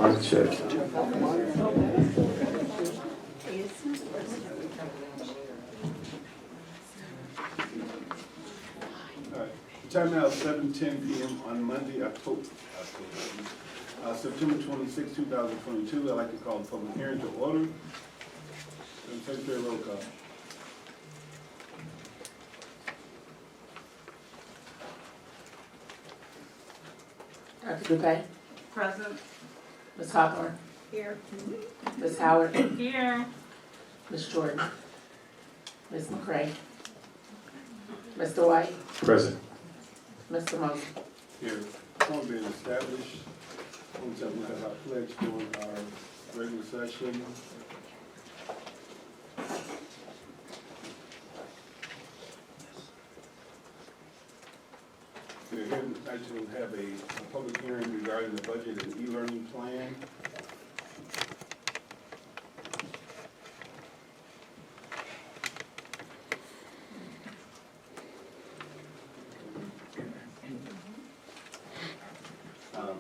Unchecked. Alright, the time now is 7:10 p.m. on Monday, September 26, 2022. I'd like to call the public hearing to order. And Secretary, roll call. Dr. Dupay, Present. Ms. Hawthorne, Here. Ms. Howard, Here. Ms. Jordan, Ms. McCray, Mr. White, Present. Mr. Mosley. Here, form being established. One second, we have our pledge during our regular session. We're here tonight to have a public hearing regarding the budget and e-learning plan. Um,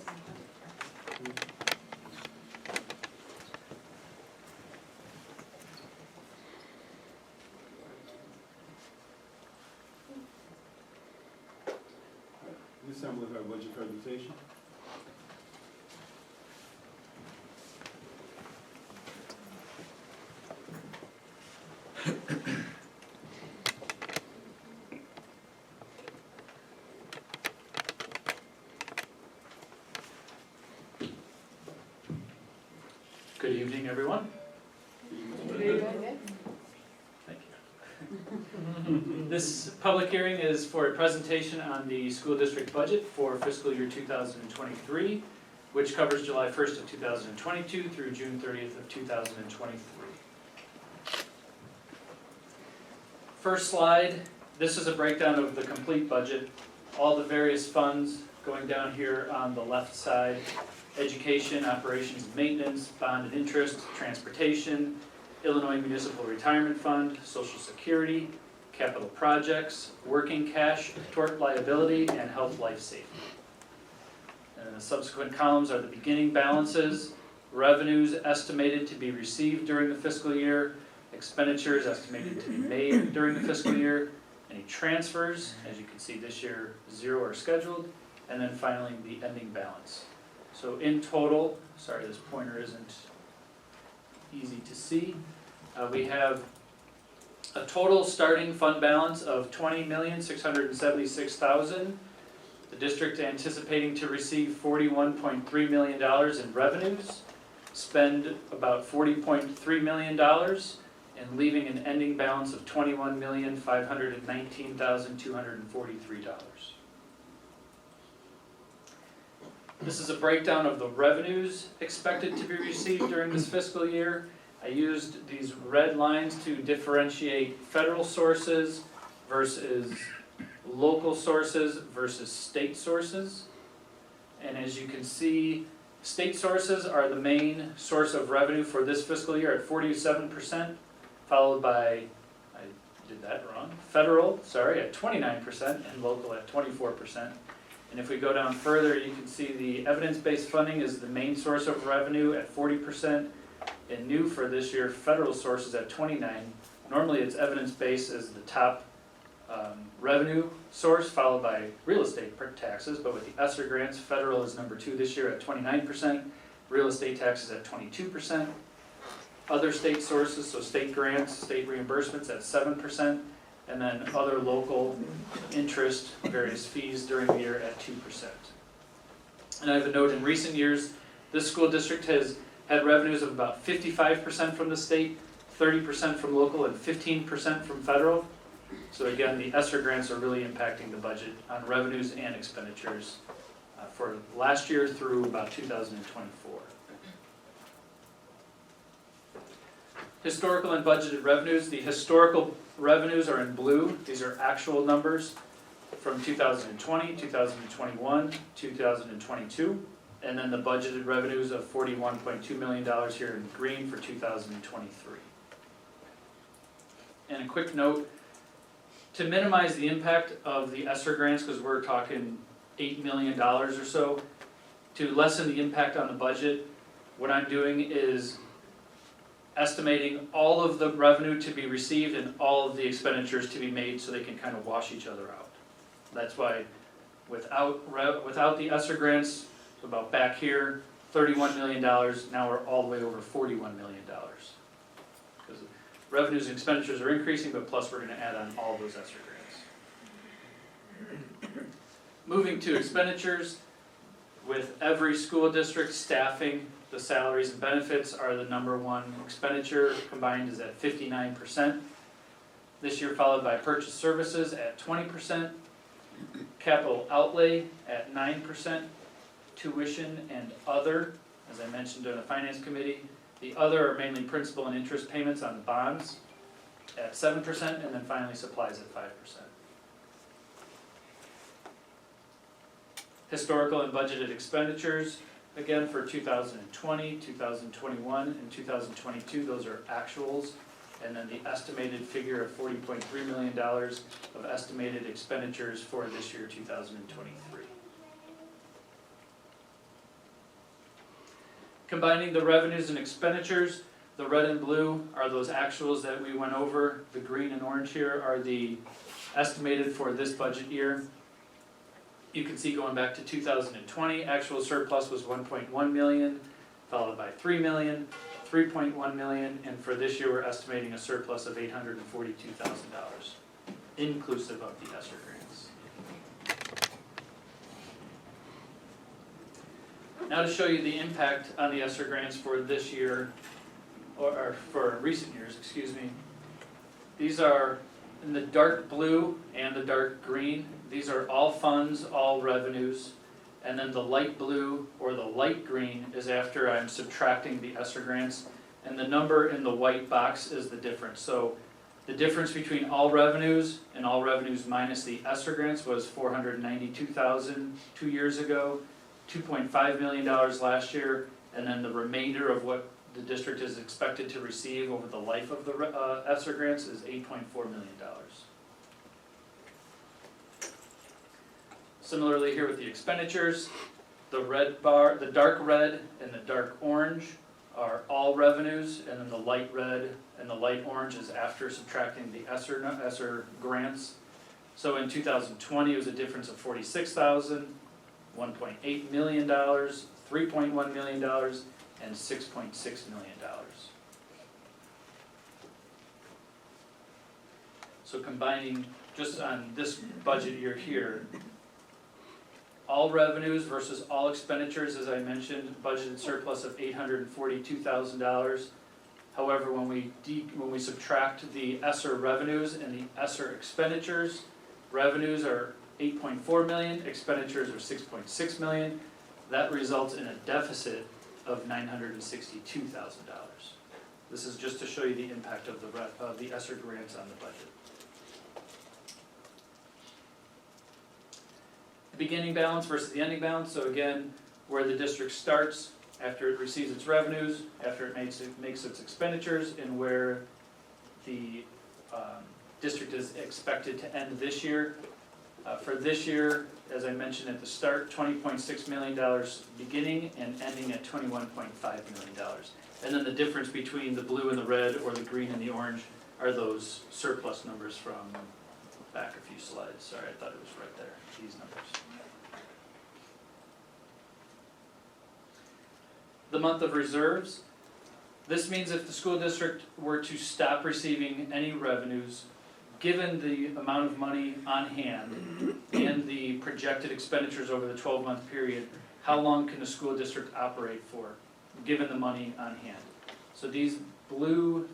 This time we'll have our budget presentation. Good evening, everyone. Thank you. This public hearing is for a presentation on the school district budget for fiscal year 2023, which covers July 1st of 2022 through June 30th of 2023. First slide, this is a breakdown of the complete budget, all the various funds going down here on the left side. Education, operations and maintenance, bond and interest, transportation, Illinois Municipal Retirement Fund, Social Security, capital projects, working cash, tort liability, and health life safety. And the subsequent columns are the beginning balances, revenues estimated to be received during the fiscal year, expenditures estimated to be made during the fiscal year, any transfers, as you can see this year, 0 are scheduled, and then finally the ending balance. So in total, sorry this pointer isn't easy to see, we have a total starting fund balance of $20,676,000. The district anticipating to receive $41.3 million in revenues, spend about $40.3 million, and leaving an ending balance of $21,519,243. This is a breakdown of the revenues expected to be received during this fiscal year. I used these red lines to differentiate federal sources versus local sources versus state sources. And as you can see, state sources are the main source of revenue for this fiscal year at 47%, followed by, I did that wrong, federal, sorry, at 29% and local at 24%. And if we go down further, you can see the evidence-based funding is the main source of revenue at 40%, and new for this year, federal sources at 29%. Normally it's evidence-based as the top revenue source, followed by real estate taxes, but with the ESSER grants, federal is number 2 this year at 29%, real estate taxes at 22%. Other state sources, so state grants, state reimbursements at 7%, and then other local interest, various fees during the year at 2%. And I have a note, in recent years, this school district has had revenues of about 55% from the state, 30% from local, and 15% from federal. So again, the ESSER grants are really impacting the budget on revenues and expenditures for last year through about 2024. Historical and budgeted revenues. The historical revenues are in blue. These are actual numbers from 2020, 2021, 2022. And then the budgeted revenues of $41.2 million here in green for 2023. And a quick note, to minimize the impact of the ESSER grants, because we're talking $8 million or so, to lessen the impact on the budget, what I'm doing is estimating all of the revenue to be received and all of the expenditures to be made so they can kind of wash each other out. That's why without the ESSER grants, about back here, $31 million, now we're all the way over $41 million. Because revenues and expenditures are increasing, but plus we're gonna add on all those ESSER grants. Moving to expenditures, with every school district, staffing, the salaries and benefits are the number one expenditure, combined is at 59%. This year followed by purchase services at 20%, capital outlay at 9%, tuition and other, as I mentioned during the finance committee. The other are mainly principal and interest payments on the bonds at 7%, and then finally supplies at 5%. Historical and budgeted expenditures, again for 2020, 2021, and 2022, those are actuals. And then the estimated figure of $40.3 million of estimated expenditures for this year, 2023. Combining the revenues and expenditures, the red and blue are those actuals that we went over. The green and orange here are the estimated for this budget year. You can see going back to 2020, actual surplus was 1.1 million, followed by 3 million, 3.1 million, and for this year we're estimating a surplus of $842,000, inclusive of the ESSER grants. Now to show you the impact on the ESSER grants for this year, or for recent years, excuse me. These are in the dark blue and the dark green. These are all funds, all revenues, and then the light blue or the light green is after I'm subtracting the ESSER grants, and the number in the white box is the difference. So the difference between all revenues and all revenues minus the ESSER grants was $492,000 2 years ago, $2.5 million last year, and then the remainder of what the district is expected to receive over the life of the ESSER grants is $8.4 million. Similarly here with the expenditures, the red bar, the dark red and the dark orange are all revenues, and then the light red and the light orange is after subtracting the ESSER grants. So in 2020 it was a difference of $46,000, $1.8 million, $3.1 million, and $6.6 million. So combining just on this budget year here, all revenues versus all expenditures, as I mentioned, budgeted surplus of $842,000. However, when we subtract the ESSER revenues and the ESSER expenditures, revenues are $8.4 million, expenditures are $6.6 million. That results in a deficit of $962,000. This is just to show you the impact of the ESSER grants on the budget. The beginning balance versus the ending balance. So again, where the district starts after it receives its revenues, after it makes its expenditures, and where the district is expected to end this year. For this year, as I mentioned at the start, $20.6 million beginning and ending at $21.5 million. And then the difference between the blue and the red, or the green and the orange, are those surplus numbers from back a few slides. Sorry, I thought it was right there, these numbers. The month of reserves. This means if the school district were to stop receiving any revenues, given the amount of money on hand and the projected expenditures over the 12-month period, how long can the school district operate for, given the money on hand? So these blue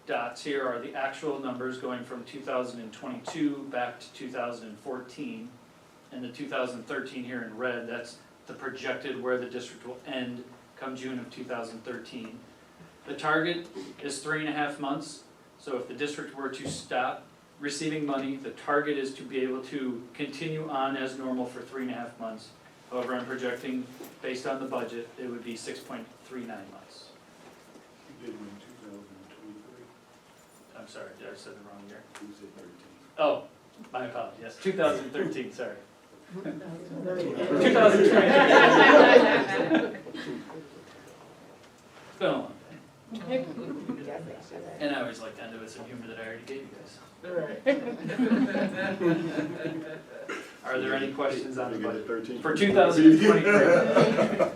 dots here are the actual numbers going from 2022 back to 2014, and the 2013 here in red, that's the projected where the district will end come June of 2013. The target is 3.5 months, so if the district were to stop receiving money, the target is to be able to continue on as normal for 3.5 months. However, I'm projecting, based on the budget, it would be 6.39 months. You did in 2023. I'm sorry, did I say the wrong year? You said 13. Oh, my apologies, yes, 2013, sorry. 2023. been a long day. And I always like to end it with some humor that I already gave you guys. Are there any questions on the budget? For 2023?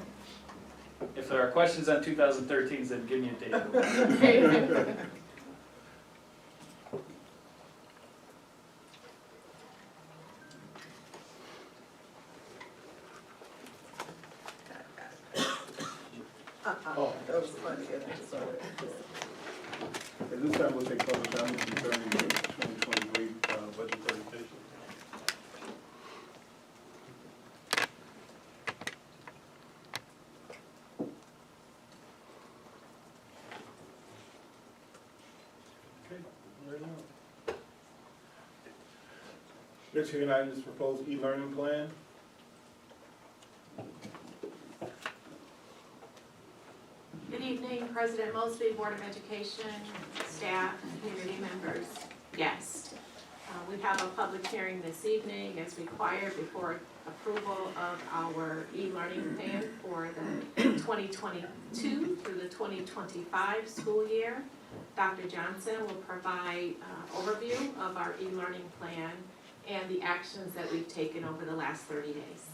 If there are questions on 2013, then give me a date. Oh. That was funny, sorry. At this time, we'll take public comments concerning the 2023 budget presentation. Okay, right now. Next hearing item is proposed e-learning plan. Good evening, President Mosby, Board of Education, staff, community members, guests. We have a public hearing this evening as required before approval of our e-learning plan for the 2022 through the 2025 school year. Dr. Johnson will provide overview of our e-learning plan and the actions that we've taken over the last 30 days.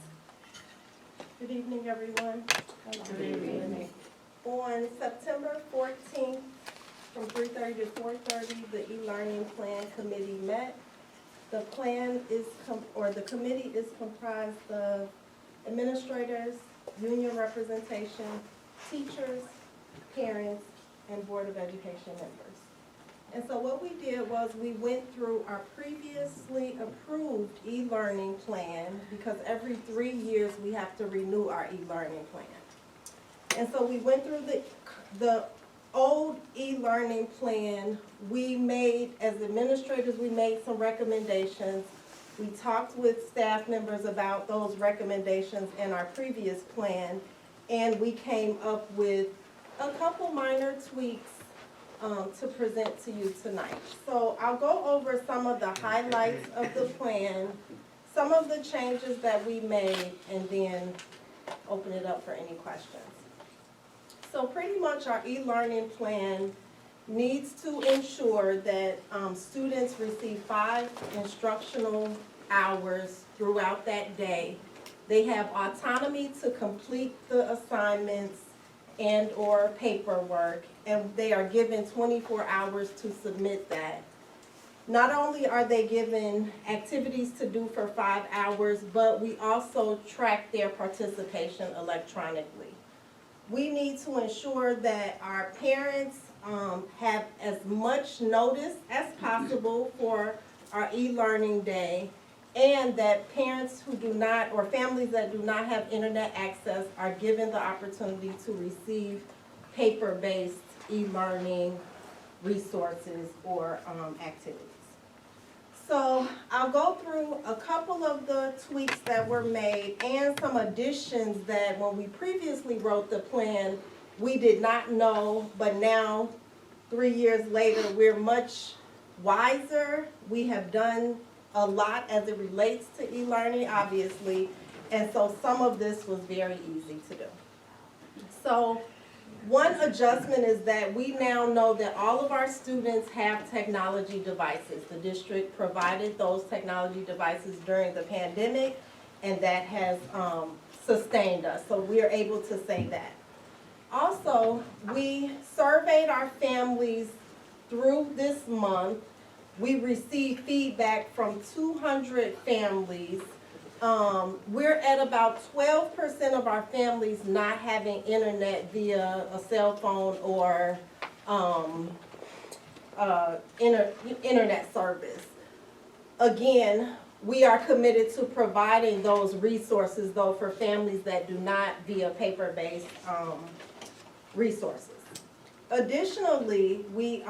Good evening, everyone. Good evening. On September 14th, from 3:30 to 4:30, the e-learning plan committee met. The plan is, the committee is comprised of administrators, union representation, teachers, parents, and Board of Education members. And so what we did was we went through our previously approved e-learning plan, because every 3 years we have to renew our e-learning plan. And so we went through the old e-learning plan. We made, as administrators, we made some recommendations. We talked with staff members about those recommendations in our previous plan, and we came up with a couple minor tweaks to present to you tonight. So I'll go over some of the highlights of the plan, some of the changes that we made, and then open it up for any questions. So pretty much our e-learning plan needs to ensure that students receive 5 instructional hours throughout that day. They have autonomy to complete the assignments and or paperwork, and they are given 24 hours to submit that. Not only are they given activities to do for 5 hours, but we also track their participation electronically. We need to ensure that our parents have as much notice as possible for our e-learning day, and that parents who do not, or families that do not have internet access, are given the opportunity to receive paper-based e-learning resources or activities. So I'll go through a couple of the tweaks that were made and some additions that when we previously wrote the plan, we did not know, but now, 3 years later, we're much wiser. We have done a lot as it relates to e-learning, obviously, and so some of this was very easy to do. So one adjustment is that we now know that all of our students have technology devices. The district provided those technology devices during the pandemic, and that has sustained us, so we're able to say that. Also, we surveyed our families through this month. We received feedback from 200 families. We're at about 12% of our families not having internet via a cell phone or internet service. Again, we are committed to providing those resources, though, for families that do not via paper-based resources. Additionally, we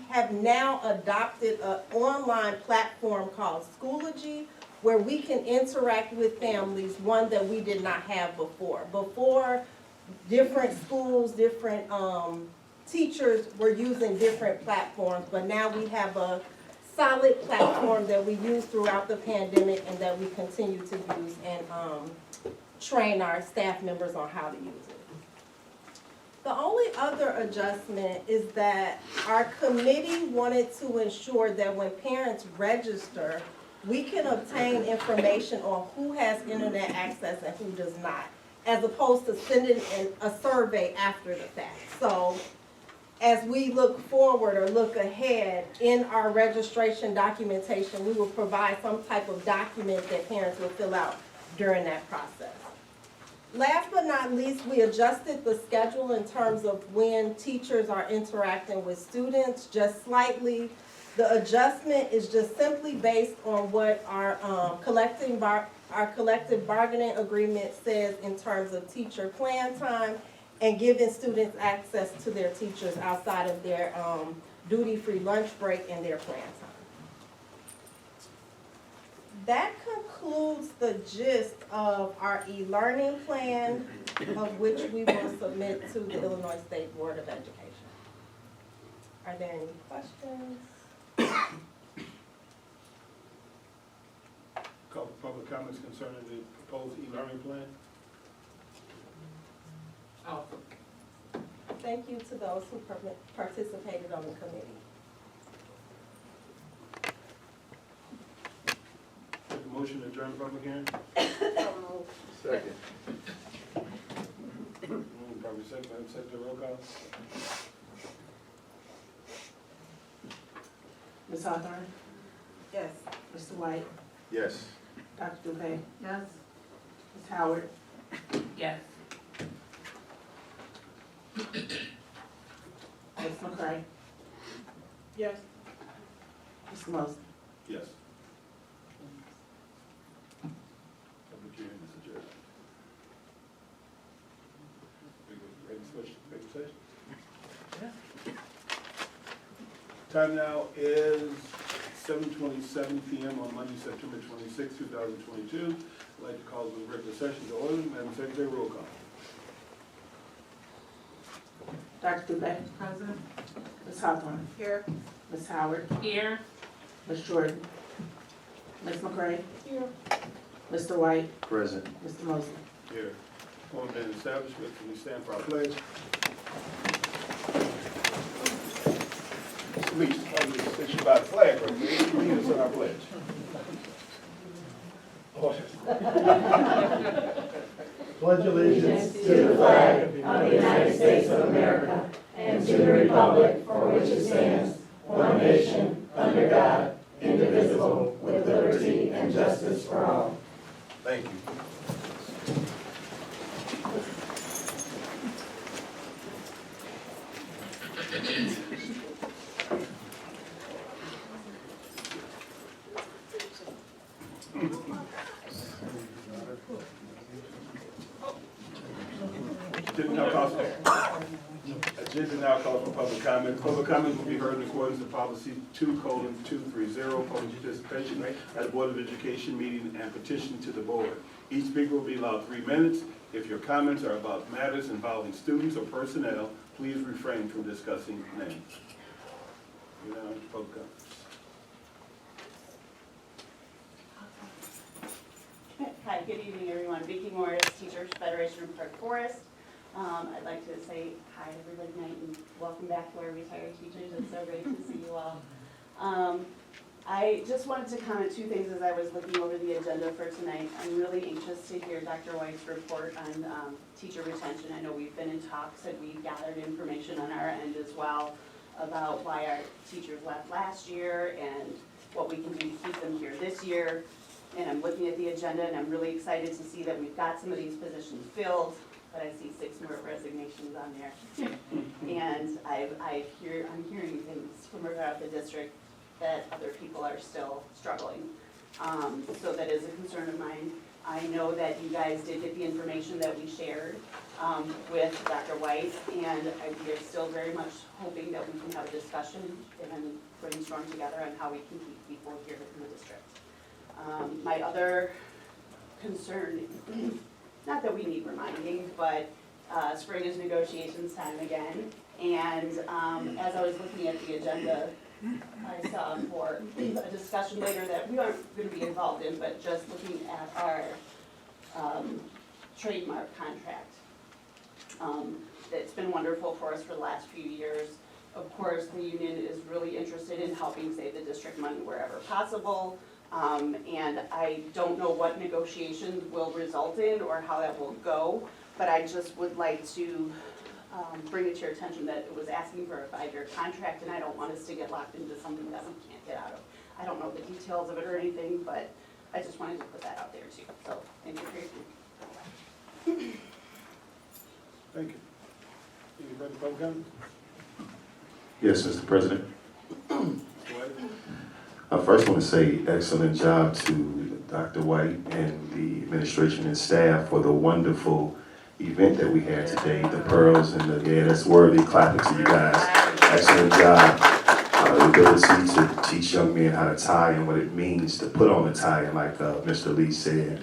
have now adopted an online platform called Schoology, where we can interact with families, one that we did not have before. Before, different schools, different teachers were using different platforms, but now we have a solid platform that we use throughout the pandemic and that we continue to use and train our staff members on how to use it. The only other adjustment is that our committee wanted to ensure that when parents register, we can obtain information on who has internet access and who does not, as opposed to sending a survey after the fact. So as we look forward or look ahead in our registration documentation, we will provide some type of document that parents will fill out during that process. Last but not least, we adjusted the schedule in terms of when teachers are interacting with students just slightly. The adjustment is just simply based on what our collective bargaining agreement says in terms of teacher plan time and giving students access to their teachers outside of their duty-free lunch break and their plan time. That concludes the gist of our e-learning plan, of which we will submit to the Illinois State Board of Education. Are there any questions? Call for public comments concerning the proposed e-learning plan. Thank you to those who participated on the committee. Make a motion to adjourn the public hearing. Second. Probably second, Madam Secretary, roll call. Ms. Hawthorne, Yes. Mr. White, Yes. Dr. Dupay. Yes. Ms. Howard. Yes. Ms. McCray. Yes. Mr. Mosley. Yes. Public hearing is adjourned. Ready to switch to executive session? Time now is 7:27 p.m. on Monday, September 26, 2022. I'd like to call the regular session to order. Madam Secretary, roll call. Dr. Dupay. Present. Ms. Hawthorne. Here. Ms. Howard. Here. Ms. Jordan. Ms. McCray. Here. Mr. White. Present. Mr. Mosley. Here. Form been established. Can we stand for our pledge? Please, since you by the flag, right there, lead us in our pledge. Pledge allegiance to the flag of the United States of America and to the republic for which it stands, one nation, under God, indivisible, with liberty and justice for all. Thank you. Agenda now calls for public comment. Public comments will be heard in accordance with policy 2:230, public participation at the Board of Education meeting and petition to the board. Each speaker will be allowed 3 minutes. If your comments are about matters involving students or personnel, please refrain from discussing names. You know, public comments. Hi, good evening, everyone. Vicki Morris, Teachers Federation of Park Forest. I'd like to say hi everybody tonight and welcome back to our retired teachers. It's so great to see you all. I just wanted to comment 2 things as I was looking over the agenda for tonight. I'm really anxious to hear Dr. White's report on teacher retention. I know we've been in talks and we've gathered information on our end as well about why our teachers left last year and what we can do to keep them here this year. And I'm looking at the agenda and I'm really excited to see that we've got some of these positions filled, but I see 6 more resignations on there. And I'm hearing things from around the district that other people are still struggling. So that is a concern of mine. I know that you guys did get the information that we shared with Dr. White, and we are still very much hoping that we can have a discussion and brainstorm together on how we can keep people here in the district. My other concern, not that we need reminding, but spring is negotiations time again. And as I was looking at the agenda, I saw for a discussion later that we aren't going to be involved in, but just looking at our trademark contract. it's been wonderful for us for the last few years. Of course, the union is really interested in helping save the district money wherever possible. And I don't know what negotiations will result in or how that will go, but I just would like to bring it to your attention that it was asking for a 5-year contract, and I don't want us to get locked into something that we can't get out of. I don't know the details of it or anything, but I just wanted to put that out there too. So thank you for your time. Thank you. Any further public comment? Yes, Mr. President. Mr. White? I first want to say excellent job to Dr. White and the administration and staff for the wonderful event that we had today, the pearls and that's worthy. Clapping to you guys. Excellent job. The ability to teach young men how to tie and what it means to put on a tie, and like Mr. Lee said,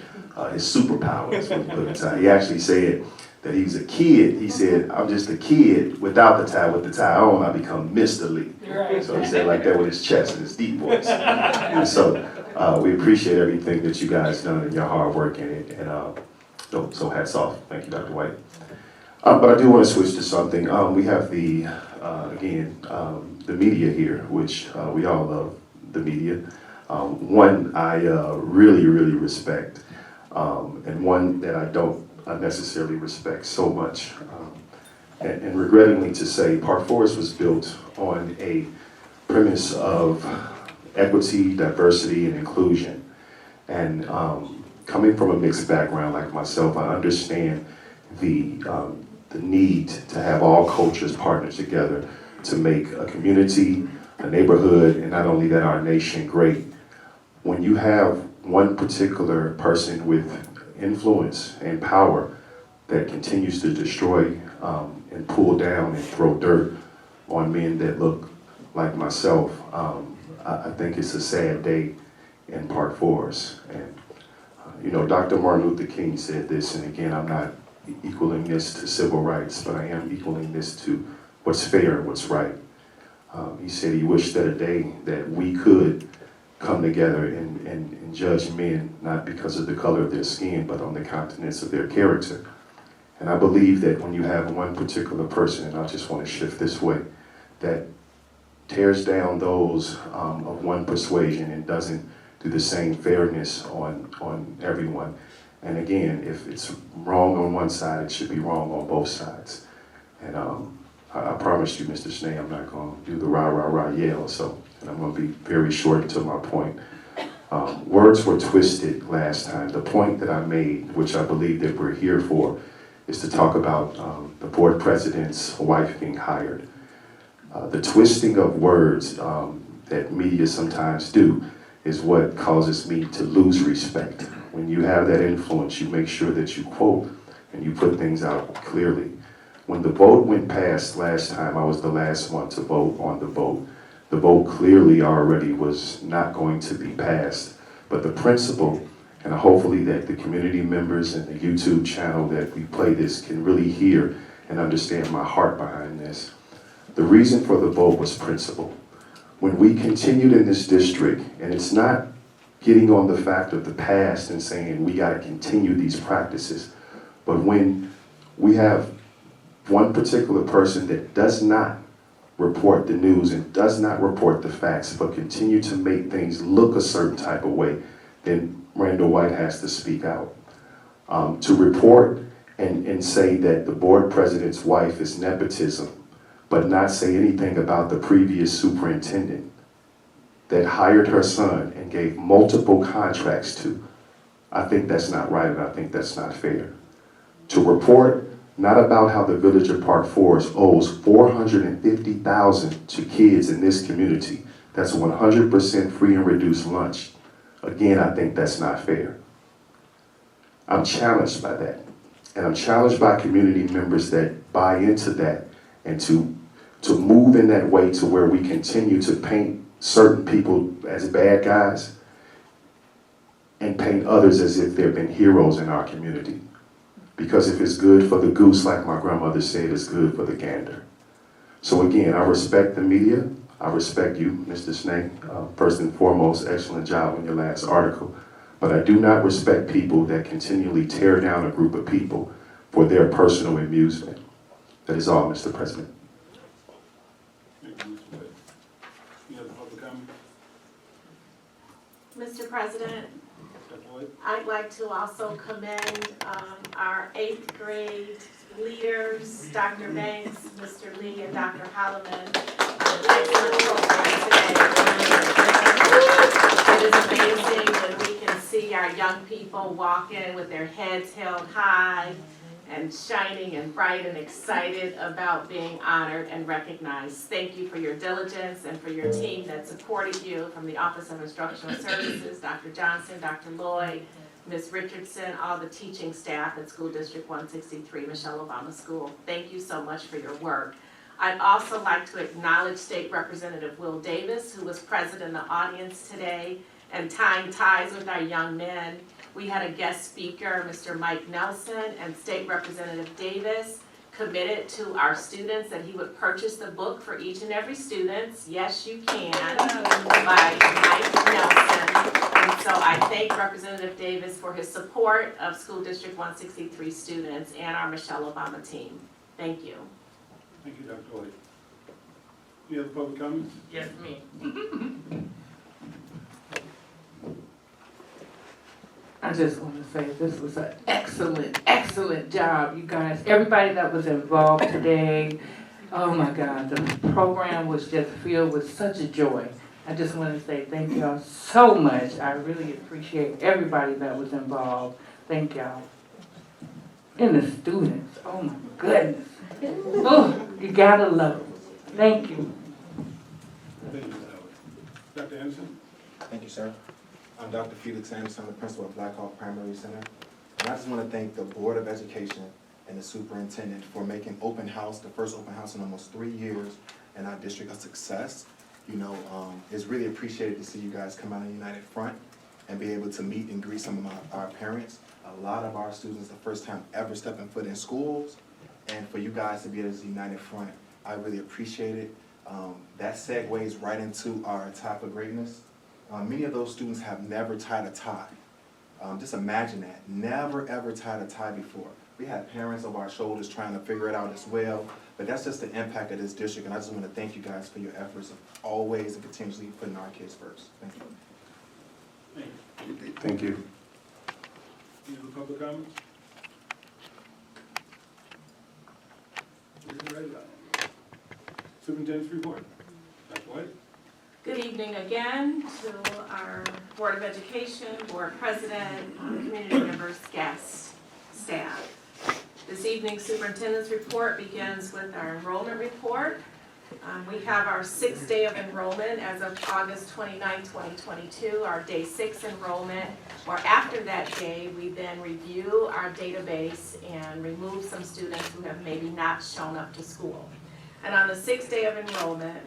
his superpower is when you put a tie. He actually said that he was a kid. He said, I'm just a kid without the tie. With the tie on, I become Mr. Lee. Right. So he said like that with his chest and his deep voice. And so we appreciate everything that you guys done and your hard work in it. And so hats off. Thank you, Dr. White. But I do want to switch to something. We have the media here, which we all love the media. One I really, really respect, and one that I don't necessarily respect so much. And regrettingly to say, Park Forest was built on a premise of equity, diversity, and inclusion. And coming from a mixed background like myself, I understand the need to have all cultures partner together to make a community, a neighborhood, and not only that, our nation great. When you have one particular person with influence and power that continues to destroy and pull down and throw dirt on men that look like myself, I think it's a sad day in Park Forest. And you know, Dr. Martin Luther King said this, and again, I'm not equaling this to civil rights, but I am equaling this to what's fair and what's right. He said he wished that a day that we could come together and judge men not because of the color of their skin, but on the countenance of their character. And I believe that when you have one particular person, and I just want to shift this way, that tears down those of one persuasion and doesn't do the same fairness on everyone. And again, if it's wrong on one side, it should be wrong on both sides. And I promise you, Mr. Snee, I'm not going to do the rah, rah, rah yell, and I'm going to be very short to my point. Words were twisted last time. The point that I made, which I believe that we're here for, is to talk about the board president's wife being hired. The twisting of words that media sometimes do is what causes me to lose respect. When you have that influence, you make sure that you quote and you put things out clearly. When the vote went past last time, I was the last one to vote on the vote. The vote clearly already was not going to be passed, but the principle, and hopefully that the community members and the YouTube channel that we play this can really hear and understand my heart behind this. The reason for the vote was principle. When we continued in this district, and it's not getting on the fact of the past and saying we got to continue these practices, but when we have one particular person that does not report the news and does not report the facts, but continue to make things look a certain type of way, then Randall White has to speak out. To report and say that the board president's wife is nepotism, but not say anything about the previous superintendent that hired her son and gave multiple contracts to, I think that's not right, and I think that's not fair. To report not about how the village of Park Forest owes $450,000 to kids in this community. That's 100% free and reduced lunch. Again, I think that's not fair. I'm challenged by that. And I'm challenged by community members that buy into that and to move in that way to where we continue to paint certain people as bad guys and paint others as if they've been heroes in our community. Because if it's good for the goose, like my grandmother said, it's good for the gander. So again, I respect the media. I respect you, Mr. Snee. First and foremost, excellent job on your last article. But I do not respect people that continually tear down a group of people for their personal amusement. That is all, Mr. President. Thank you, Mr. Wade. Any other public comment? Mr. President, Dr. Lloyd? I'd like to also commend our 8th grade leaders, Dr. Banks, Mr. Lee, and Dr. Holloman. Excellent program today. It is amazing when we can see our young people walking with their heads held high and shining and bright and excited about being honored and recognized. Thank you for your diligence and for your team that supported you from the Office of Instructional Services, Dr. Johnson, Dr. Lloyd, Ms. Richardson, all the teaching staff at School District 163, Michelle Obama School. Thank you so much for your work. I'd also like to acknowledge State Representative Will Davis, who was present in the audience today and tying ties with our young men. We had a guest speaker, Mr. Mike Nelson, and State Representative Davis committed to our students that he would purchase the book for each and every student, Yes You Can, by Mike Nelson. And so I thank Representative Davis for his support of School District 163 students and our Michelle Obama team. Thank you. Thank you, Dr. Lloyd. Any other public comments? Yes, me. I just want to say this was an excellent, excellent job, you guys. Everybody that was involved today, oh my God, the program was just filled with such a joy. I just want to say thank y'all so much. I really appreciate everybody that was involved. Thank y'all. And the students, oh my goodness. Oh, you gotta love them. Thank you. Thank you, Ms. Howard. Dr. Anderson? Thank you, sir. I'm Dr. Felix Anderson, the principal of Black Hawk Primary Center. And I just want to thank the Board of Education and the superintendent for making open house, the first open house in almost 3 years in our district, a success. You know, it's really appreciated to see you guys come out in united front and be able to meet and greet some of our parents. A lot of our students, the first time ever stepping foot in schools, and for you guys to be at a united front, I really appreciate it. That segues right into our tie for greatness. Many of those students have never tied a tie. Just imagine that, never ever tied a tie before. We had parents over our shoulders trying to figure it out as well, but that's just the impact of this district, and I just want to thank you guys for your efforts of always and continuously putting our kids first. Thank you. Thank you. Any other public comments? Superintendent's report. Dr. White? Good evening again to our Board of Education, Board President, community members, guests, staff. This evening's superintendent's report begins with our enrollment report. We have our 6th day of enrollment as of August 29, 2022, our day 6 enrollment, or after that day, we then review our database and remove some students who have maybe not shown up to school. And on the 6th day of enrollment,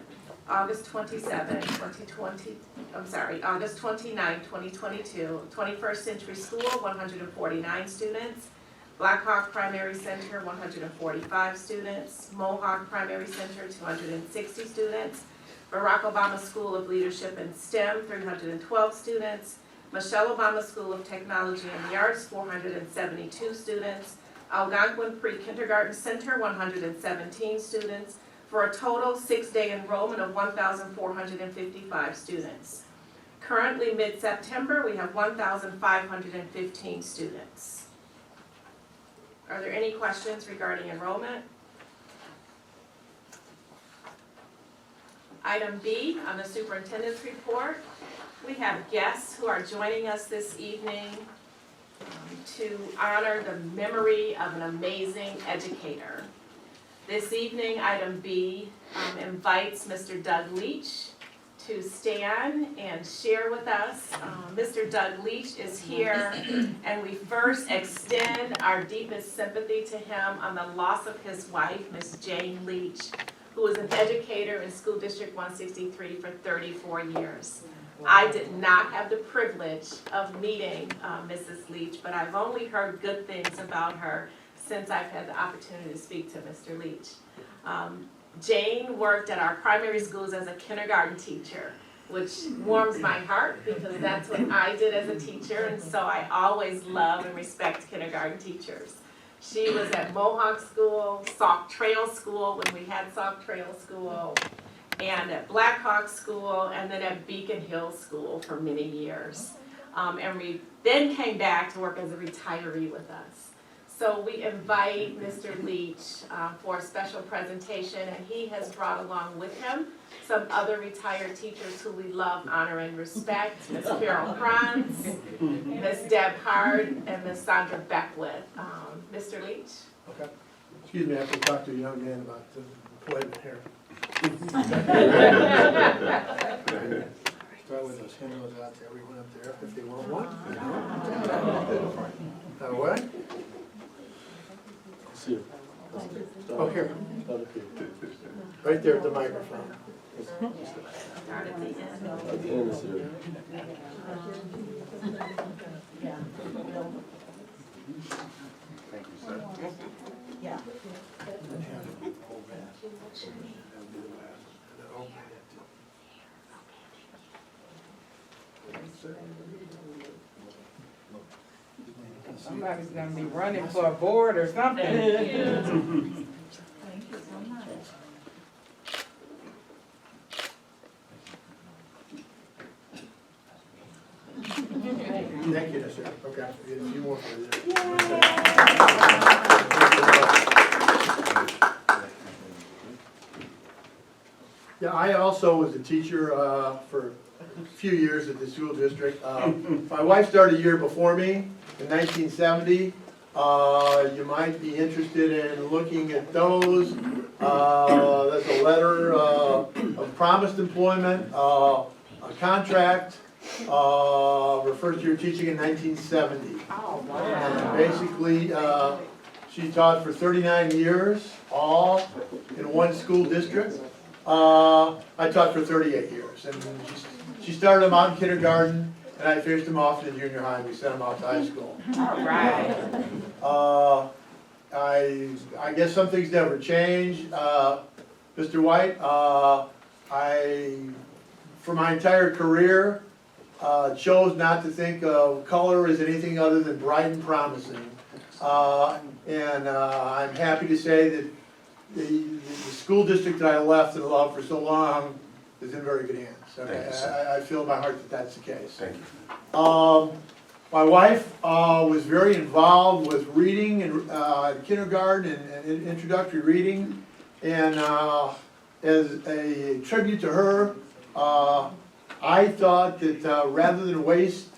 August 29, 2022, 21st Century School, 149 students. Black Hawk Primary Center, 145 students. Mohawk Primary Center, 260 students. Barack Obama School of Leadership and STEM, 312 students. Michelle Obama School of Technology and the Arts, 472 students. Algonquin Pre-Kindergarten Center, 117 students, for a total 6-day enrollment of 1,455 students. Currently, mid-September, we have 1,515 students. Are there any questions regarding enrollment? Item B on the superintendent's report, we have guests who are joining us this evening to honor the memory of an amazing educator. This evening, item B invites Mr. Doug Leach to stand and share with us. Mr. Doug Leach is here, and we first extend our deepest sympathy to him on the loss of his wife, Miss Jane Leach, who was an educator in School District 163 for 34 years. I did not have the privilege of meeting Mrs. Leach, but I've only heard good things about her since I've had the opportunity to speak to Mr. Leach. Jane worked at our primary schools as a kindergarten teacher, which warms my heart because that's what I did as a teacher, and so I always love and respect kindergarten teachers. She was at Mohawk School, Sauk Trail School when we had Sauk Trail School, and at Black Hawk School, and then at Beacon Hill School for many years. And we then came back to work as a retiree with us. So we invite Mr. Leach for a special presentation, and he has brought along with him some other retired teachers who we love, honor, and respect. Ms. Carol Franz, Ms. Deb Hard, and Ms. Sandra Beckwith. Mr. Leach? Okay. Excuse me, I have to talk to a young man about the employment here. Start with those handles out to everyone up there if they want one. What? Oh, here. Right there at the microphone. Start at the end. Thank you, sir. Yeah. Somebody's gonna be running for a board or something. Thank you so much. Thank you, sir. Okay. You want to do Yeah, I also was a teacher for a few years at the school district. My wife started a year before me in 1970. You might be interested in looking at those. There's a letter of promised employment, a contract, refers to your teaching in 1970. Oh, wow. And basically, she taught for 39 years, all in one school district. I taught for 38 years, and she started them out in kindergarten, and I finished them off in the junior high, and we sent them out to high school. All right. I guess some things never change. Mr. White, for my entire career, chose not to think of color as anything other than bright and promising. And I'm happy to say that the school district that I left and loved for so long is in very good hands. Thank you, sir. I feel in my heart that that's the case. Thank you. My wife was very involved with reading and kindergarten and introductory reading. And as a tribute to her, I thought that rather than waste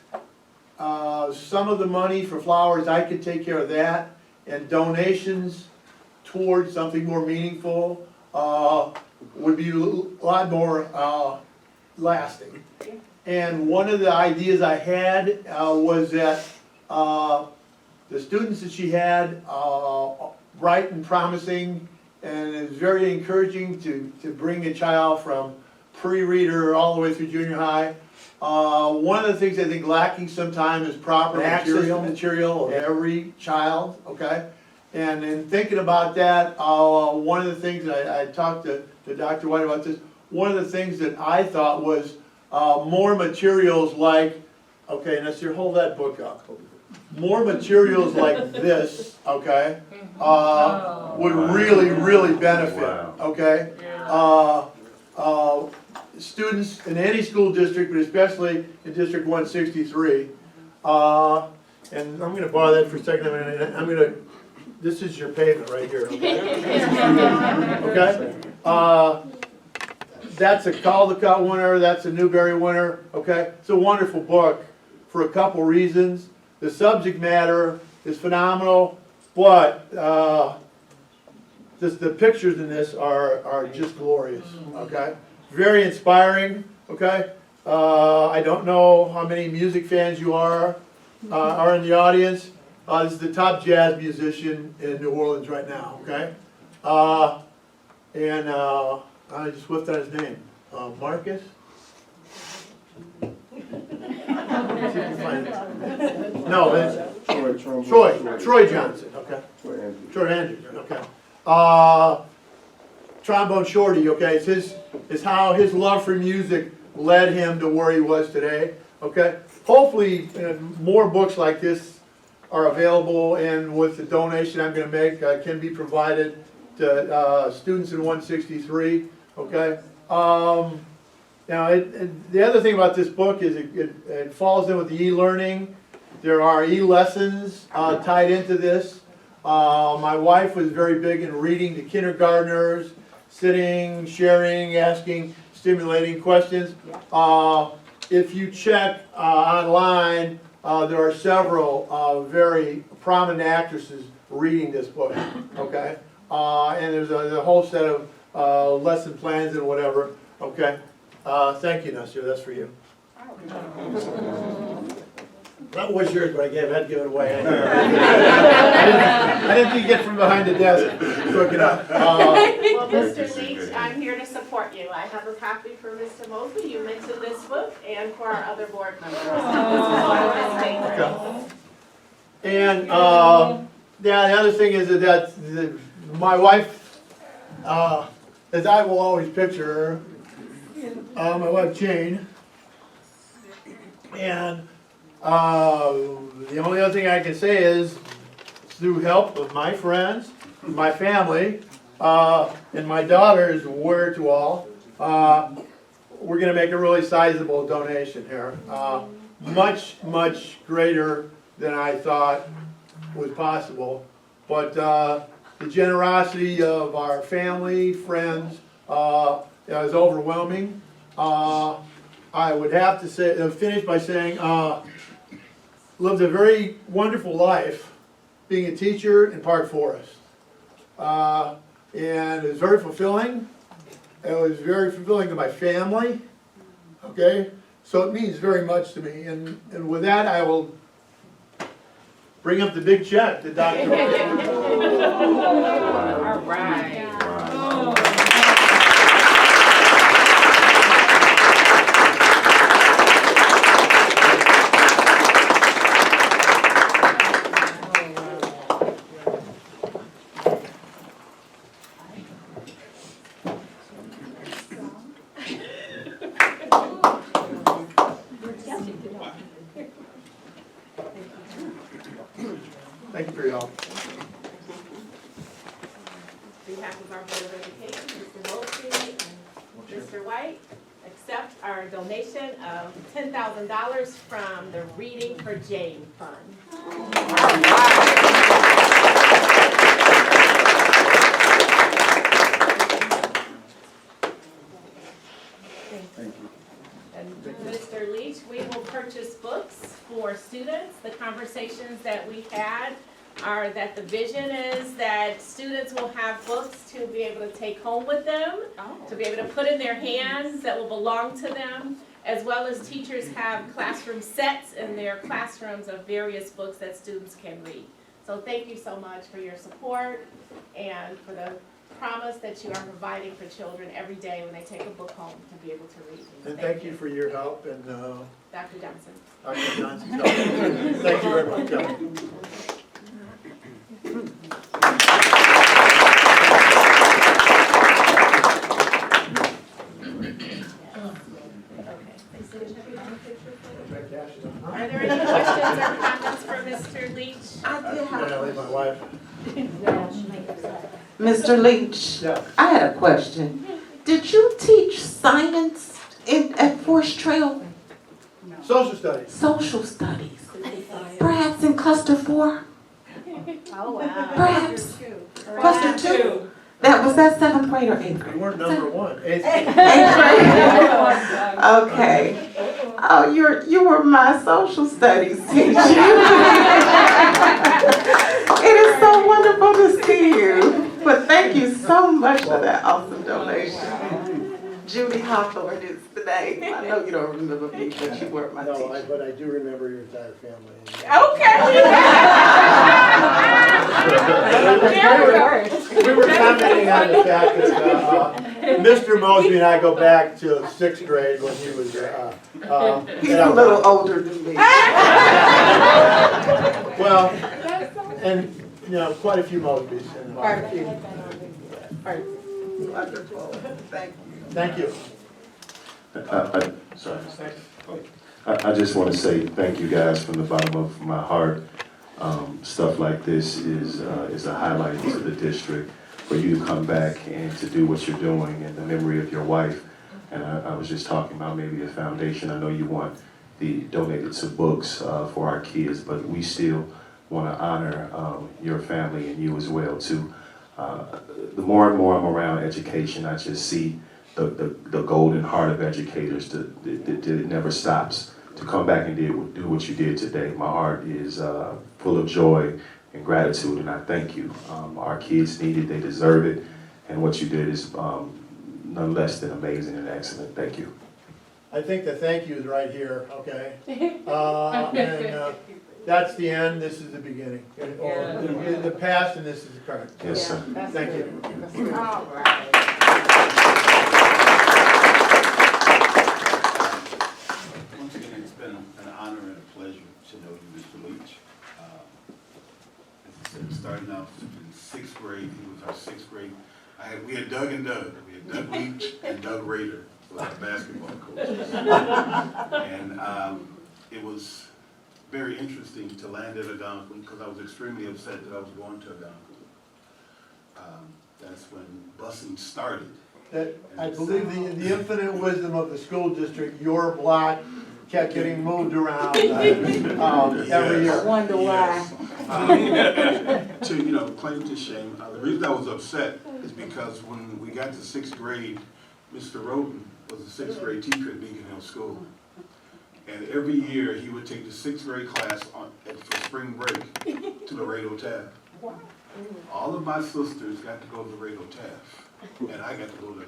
some of the money for flowers, I could take care of that, and donations towards something more meaningful would be a lot more lasting. And one of the ideas I had was that the students that she had, bright and promising, and it was very encouraging to bring a child from pre-reader all the way through junior high. One of the things I think lacking sometimes is proper access to material of every child, okay? And in thinking about that, one of the things, that I talked to Dr. White about this, one of the things that I thought was more materials like, okay, now sir, hold that book up. More materials like this, okay, would really, really benefit, okay? Students in any school district, but especially in District 163. And I'm gonna borrow that for a second, this is your pavement right here, okay? That's a Caldecott winner, that's a Newbery winner, okay? It's a wonderful book for a couple reasons. The subject matter is phenomenal, but the pictures in this are just glorious, okay? Very inspiring, okay? I don't know how many music fans you are in the audience. This is the top jazz musician in New Orleans right now, okay? And I just whiffed out his name. Marcus? No, it's Troy Johnson, okay? Troy Andrews, okay. Trombone Shorty, okay? It's how his love for music led him to where he was today, okay? Hopefully, more books like this are available, and with the donation I'm gonna make, can be provided to students in 163, okay? Now, the other thing about this book is it falls in with the e-learning. There are e-lessons tied into this. My wife was very big in reading to kindergartners, sitting, sharing, asking, stimulating questions. If you check online, there are several very prominent actresses reading this book, okay? And there's a whole set of lesson plans and whatever, okay? Thank you, Nasir, that's for you. That was yours, but I had to give it away. I didn't think you'd get from behind the desk quick enough. Well, Mr. Leach, I'm here to support you. I have a copy for Mr. Mosley. You mentioned this book, and for our other board members. This is one of his favorites. And, yeah, the other thing is that my wife, as I will always picture her, my wife Jane, and the only other thing I can say is, through help of my friends, my family, and my daughter's word to all, we're gonna make a really sizable donation here. Much, much greater than I thought was possible. But the generosity of our family, friends, is overwhelming. I would have to say, finish by saying, lived a very wonderful life being a teacher in Park Forest. And it was very fulfilling. It was very fulfilling to my family, okay? So it means very much to me. And with that, I will bring up the big check to Dr. All right. Thank you for your help. On behalf of our Board of Education, Mr. Mosley and Mr. White, accept our donation of $10,000 from the Reading for Jane Fund. Thank you. And Mr. Leach, we will purchase books for students. The conversations that we had are that the vision is that students will have books to be able to take home with them, to be able to put in their hands that will belong to them, as well as teachers have classroom sets in their classrooms of various books that students can read. So thank you so much for your support and for the promise that you are providing for children every day when they take a book home to be able to read. And thank you for your help and Dr. Johnson. Dr. Johnson's help. Thank you very much, Kelly. Are there any questions or comments for Mr. Leach? I did have Yeah, I leave my wife. Mr. Leach, Yeah. I had a question. Did you teach science at Forest Trail? Social studies. Social studies? Perhaps in cluster 4? Oh, wow. Perhaps? Cluster 2? Was that 7th grade or 8th You grade? weren't number one. Eighth. 8th grade? Okay. Oh, you were my social studies teacher. It is so wonderful to see you. But thank you so much for that awesome donation. Judy Hawthorne is the name. I know you don't remember me, but you were my No, teacher. but I do remember your entire family. We were commenting on the fact that Mr. Mosby and I go back to 6th grade when he was. He's a little older than me. Well, and quite a few Mosbys. Wonderful. Thank you. Thank you. Sorry. I just want to say thank you guys from the bottom of my heart. Stuff like this is a highlight to the district. For you to come back and to do what you're doing in the memory of your wife. And I was just talking about maybe a foundation. I know you want the donated to books for our kids, but we still want to honor your family and you as well too. The more and more I'm around education, I just see the golden heart of educators that it never stops. To come back and do what you did today, my heart is full of joy and gratitude, and I thank you. Our kids need it, they deserve it, and what you did is none less than amazing and excellent. Thank you. I think the thank you is right here, okay? And that's the end, this is the beginning. Or the past and this is the current. Yes, sir. Thank you. All right. Once again, it's been an honor and a pleasure to know you, Mr. Leach. As I said, starting out in 6th grade, he was our 6th grade. We had Doug and Doug. We had Doug Leach and Doug Rader, who was our basketball coaches. And it was very interesting to land at Algonquin because I was extremely upset that I was going to Algonquin. That's when busing started. That, I believe the infinite wisdom of the school district, your block kept getting moved around every year. Wonder why. To claim to shame, the reason I was upset is because when we got to 6th grade, Mr. Roden was a 6th grade teacher at Beacon Hill School. And every year he would take the 6th grade class for spring break to Laredo Taft. All of my sisters got to go to Laredo Taft, and I got to go to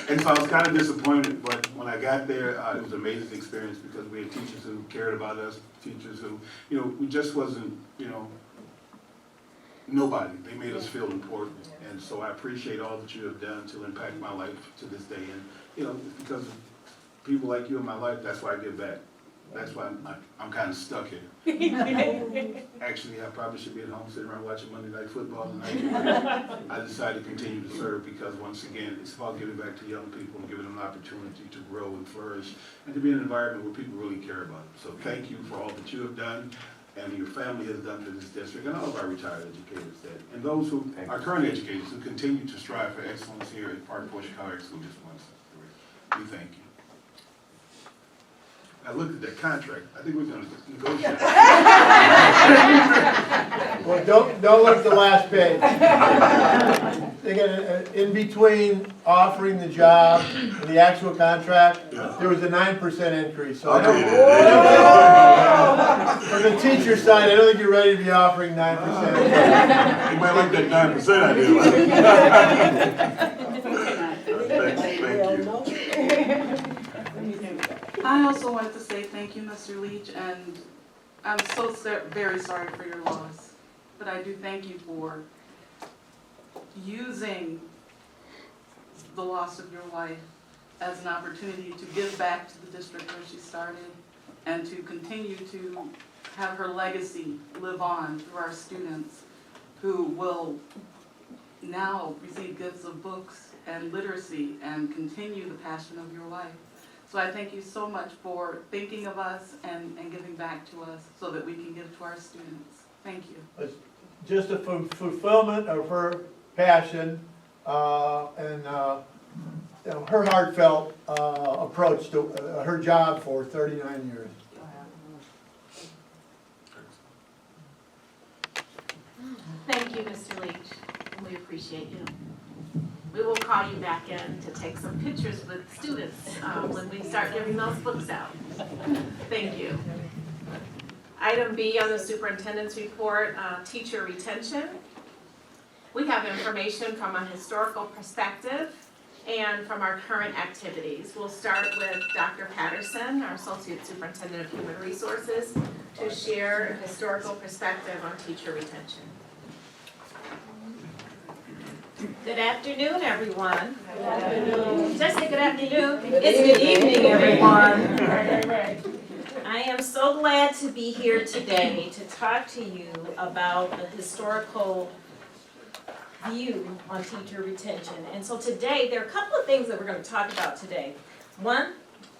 And so I was kind of disappointed, but when I got there, it was an amazing experience because we had teachers who cared about us, teachers who, we just wasn't, nobody. They made us feel important. And so I appreciate all that you have done to impact my life to this day. And, because of people like you in my life, that's why I give back. That's why I'm kind of stuck here. Actually, I probably should be at home sitting around watching Monday Night Football tonight. I decided to continue to serve because, once again, it's about giving back to young people and giving them an opportunity to grow and flourish and to be in an environment where people really care about it. So thank you for all that you have done and your family has done for this district and all of our retired educators and those who are current educators who continue to strive for excellence here at Park Forest Chicago School District 1. We thank you. I looked at that contract. I think we're going to negotiate. Well, don't look at the last page. Again, in between offering the job and the actual contract, there was a 9% increase. So I don't, from the teacher side, I don't think you're ready to be offering 9%. You might like that 9% idea. Thank you. I also wanted to say thank you, Mr. Leach, and I'm so very sorry for your loss. But I do thank you for using the loss of your wife as an opportunity to give back to the district where she started and to continue to have her legacy live on through our students who will now receive gifts of books and literacy and continue the passion of your life. So I thank you so much for thinking of us and giving back to us so that we can give to our students. Thank you. It's just a fulfillment of her passion and her heartfelt approach to her job for 39 years. Thank you, Mr. Leach. We appreciate you. We will call you back in to take some pictures with students when we start giving those books out. Thank you. Item B on the superintendent's report, teacher retention. We have information from a historical perspective and from our current activities. We'll start with Dr. Patterson, our Associate Superintendent of Human Resources, to share a historical perspective on teacher retention. Good afternoon, everyone. Good afternoon. Just say good afternoon. It's good evening, everyone. I am so glad to be here today to talk to you about the historical view on teacher retention. And so today, there are a couple of things that we're going to talk about today. One,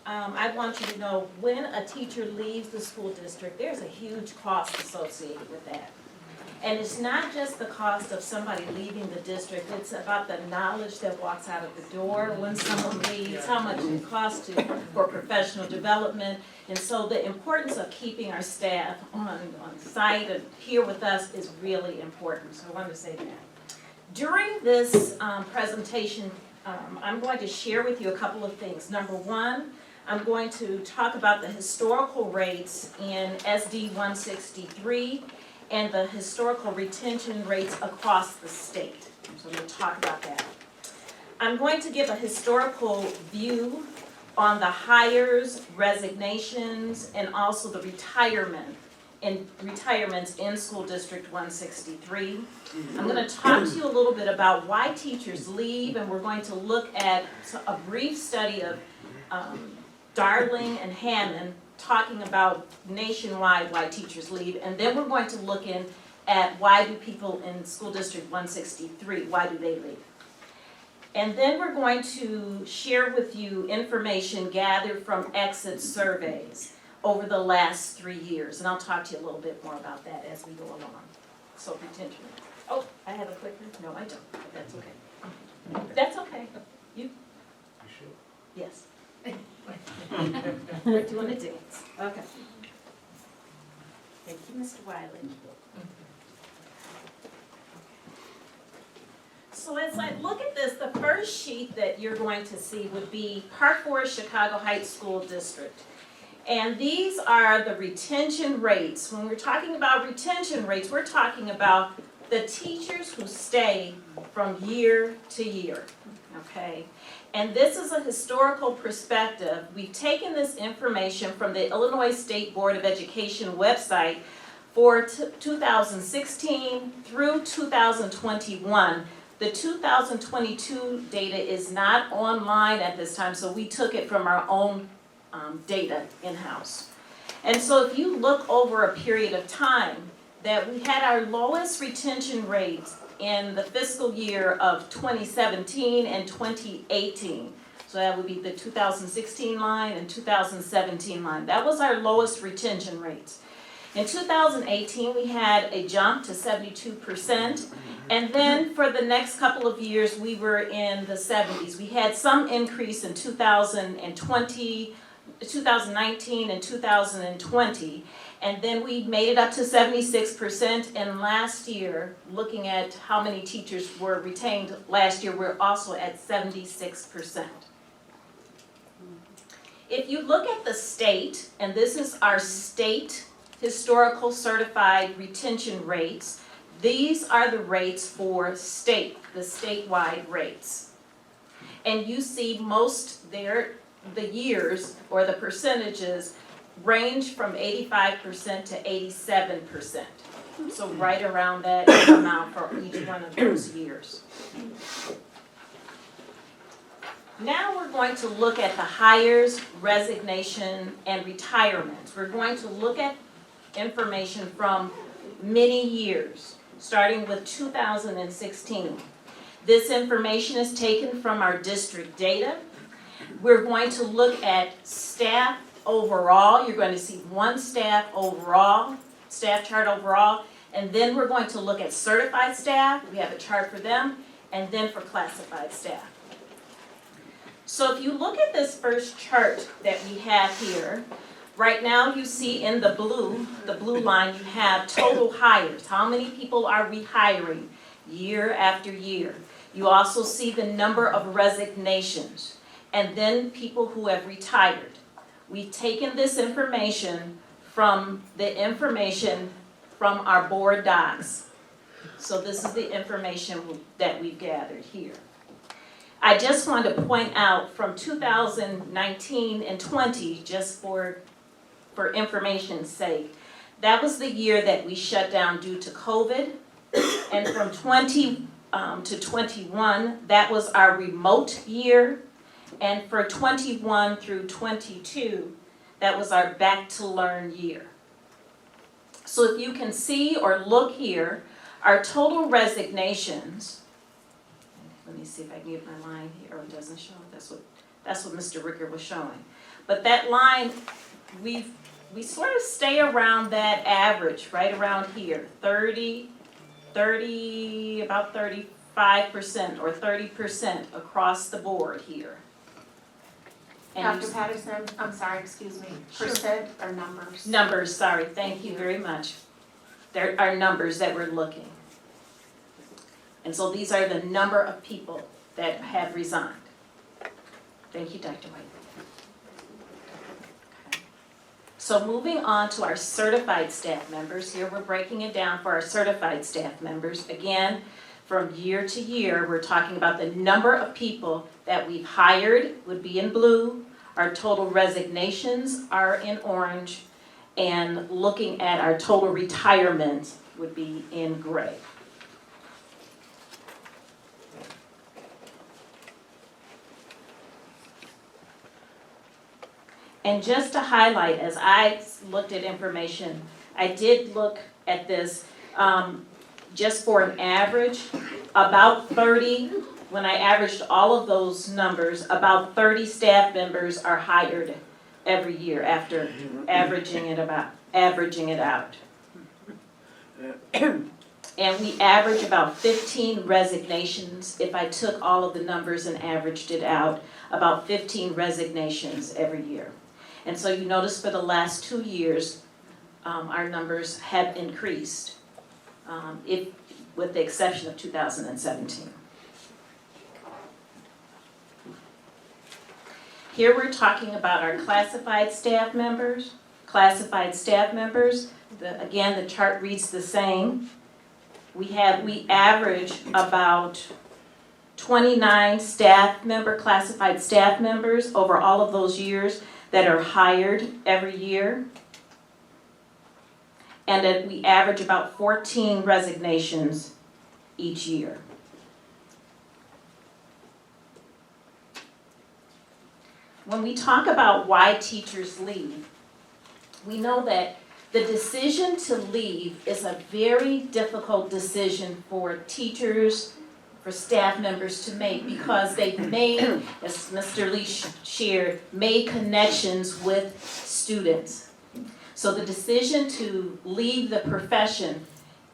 I want you to know, when a teacher leaves the school district, there's a huge cost associated with that. And it's not just the cost of somebody leaving the district, it's about the knowledge that walks out of the door when someone leaves, how much it costs for professional development. And so the importance of keeping our staff on site and here with us is really important, so I wanted to say that. During this presentation, I'm going to share with you a couple of things. Number one, I'm going to talk about the historical rates in SD 163 and the historical retention rates across the state. So I'm going to talk about that. I'm going to give a historical view on the hires, resignations, and also the retirements in School District 163. I'm going to talk to you a little bit about why teachers leave, and we're going to look at a brief study of Darling and Hammond talking about nationwide why teachers leave, and then we're going to look in at why do people in School District 163, why do they leave? And then we're going to share with you information gathered from exit surveys over the last 3 years, and I'll talk to you a little bit more about that as we go along. So retention. Oh, I have a clicker? No, I don't, but that's okay. That's okay. You sure? Yes. We're doing a dance. Okay. Thank you, Mr. Wiley. So as I look at this, the first sheet that you're going to see would be Park Forest Chicago Heights School District. And these are the retention rates. When we're talking about retention rates, we're talking about the teachers who stay from year to year, okay? And this is a historical perspective. We've taken this information from the Illinois State Board of Education website for 2016 through 2021. The 2022 data is not online at this time, so we took it from our own data in-house. And so if you look over a period of time, that we had our lowest retention rates in the fiscal year of 2017 and 2018. So that would be the 2016 line and 2017 line. That was our lowest retention rates. In 2018, we had a jump to 72%. And then for the next couple of years, we were in the 70s. We had some increase in 2019 and 2020. And then we made it up to 76%, and last year, looking at how many teachers were retained last year, we're also at 76%. If you look at the state, and this is our state historical certified retention rates, these are the rates for the statewide rates. And you see most there, the years or the percentages range from 85% to 87%. So right around that amount for each one of those years. Now we're going to look at the hires, resignation, and retirements. We're going to look at information from many years, starting with 2016. This information is taken from our district data. We're going to look at staff overall. You're going to see one staff overall, staff chart overall, and then we're going to look at certified staff. We have a chart for them, and then for classified staff. So if you look at this first chart that we have here, right now you see in the blue line, you have total hires. How many people are we hiring year after year? You also see the number of resignations, and then people who have retired. We've taken this information from our board docs. So this is the information that we've gathered here. I just want to point out from 2019 and 20, just for information's sake, that was the year that we shut down due to COVID. And from 20 to 21, that was our remote year. And for 21 through 22, that was our back to learn year. So if you can see or look here, our total resignations, let me see if I can get my line here, or it doesn't show, that's what Mr. Ricker was showing. But that line, we sort of stay around that average, right around here, about 35% or 30% across the board here. And Dr. Patterson, I'm sorry, excuse me, percent or numbers? numbers, sorry, thank you very much. There are numbers that we're looking. And so these are the number of people that have resigned. Thank you, Dr. White. Okay. So moving on to our certified staff members, here we're breaking it down for our certified staff members. Again, from year to year, we're talking about the number of people that we've hired would be in blue, our total resignations are in orange, and looking at our total retirement would be in gray. And just to highlight, as I looked at information, I did look at this just for an average, about 30, when I averaged all of those numbers, about 30 staff members are hired every year after averaging it out. And we average about 15 resignations. If I took all of the numbers and averaged it out, about 15 resignations every year. And so you notice for the last 2 years, our numbers have increased, with the exception of 2017. Here we're talking about our classified staff members. Classified staff members, again, the chart reads the same. We average about 29 classified staff members over all of those years that are hired every year. And that we average about 14 resignations each year. When we talk about why teachers leave, we know that the decision to leave is a very difficult decision for teachers, for staff members to make, because they've made, as Mr. Lee shared, made connections with students. So the decision to leave the profession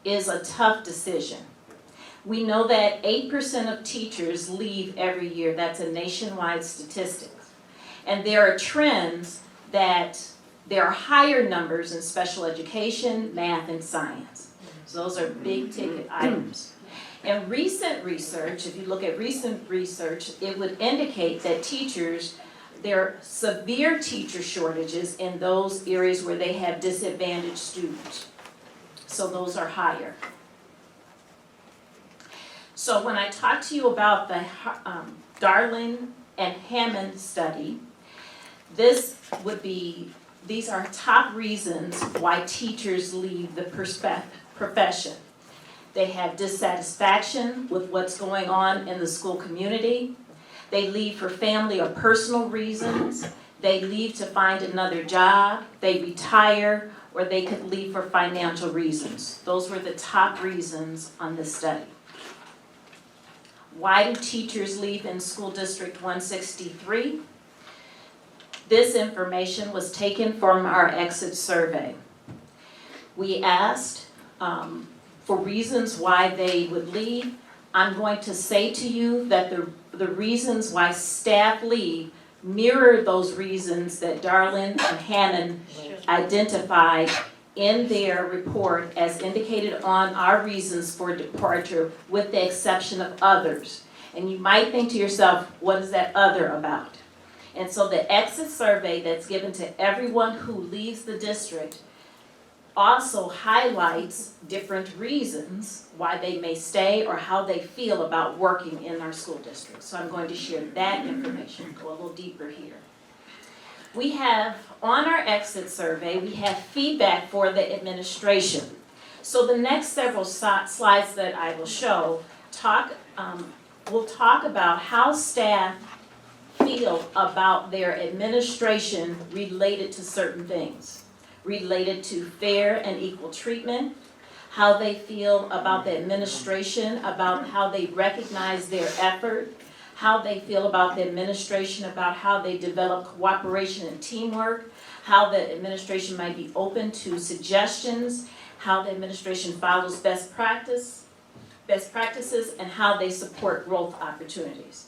is a tough decision. We know that 8% of teachers leave every year. That's a nationwide statistic. And there are trends that there are higher numbers in special education, math, and science. So those are big ticket items. And recent research, if you look at recent research, it would indicate that there are severe teacher shortages in those areas where they have disadvantaged students. So those are higher. So when I talk to you about the Darling and Hammond study, these are top reasons why teachers leave the profession. They have dissatisfaction with what's going on in the school community. They leave for family or personal reasons. They leave to find another job. They retire, or they could leave for financial reasons. Those were the top reasons on this study. Why do teachers leave in School District 163? This information was taken from our exit survey. We asked for reasons why they would leave. I'm going to say to you that the reasons why staff leave mirror those reasons that Darling and Hannon identified in their report as indicated on our reasons for departure, with the exception of others. And you might think to yourself, what is that other about? And so the exit survey that's given to everyone who leaves the district also highlights different reasons why they may stay or how they feel about working in our school district. So I'm going to share that information, go a little deeper here. We have, on our exit survey, we have feedback for the administration. So the next several slides that I will show will talk about how staff feel about their administration related to certain things, related to fair and equal treatment, how they feel about the administration, about how they recognize their effort, how they feel about the administration, about how they develop cooperation and teamwork, how the administration might be open to suggestions, how the administration follows best practices, and how they support growth opportunities.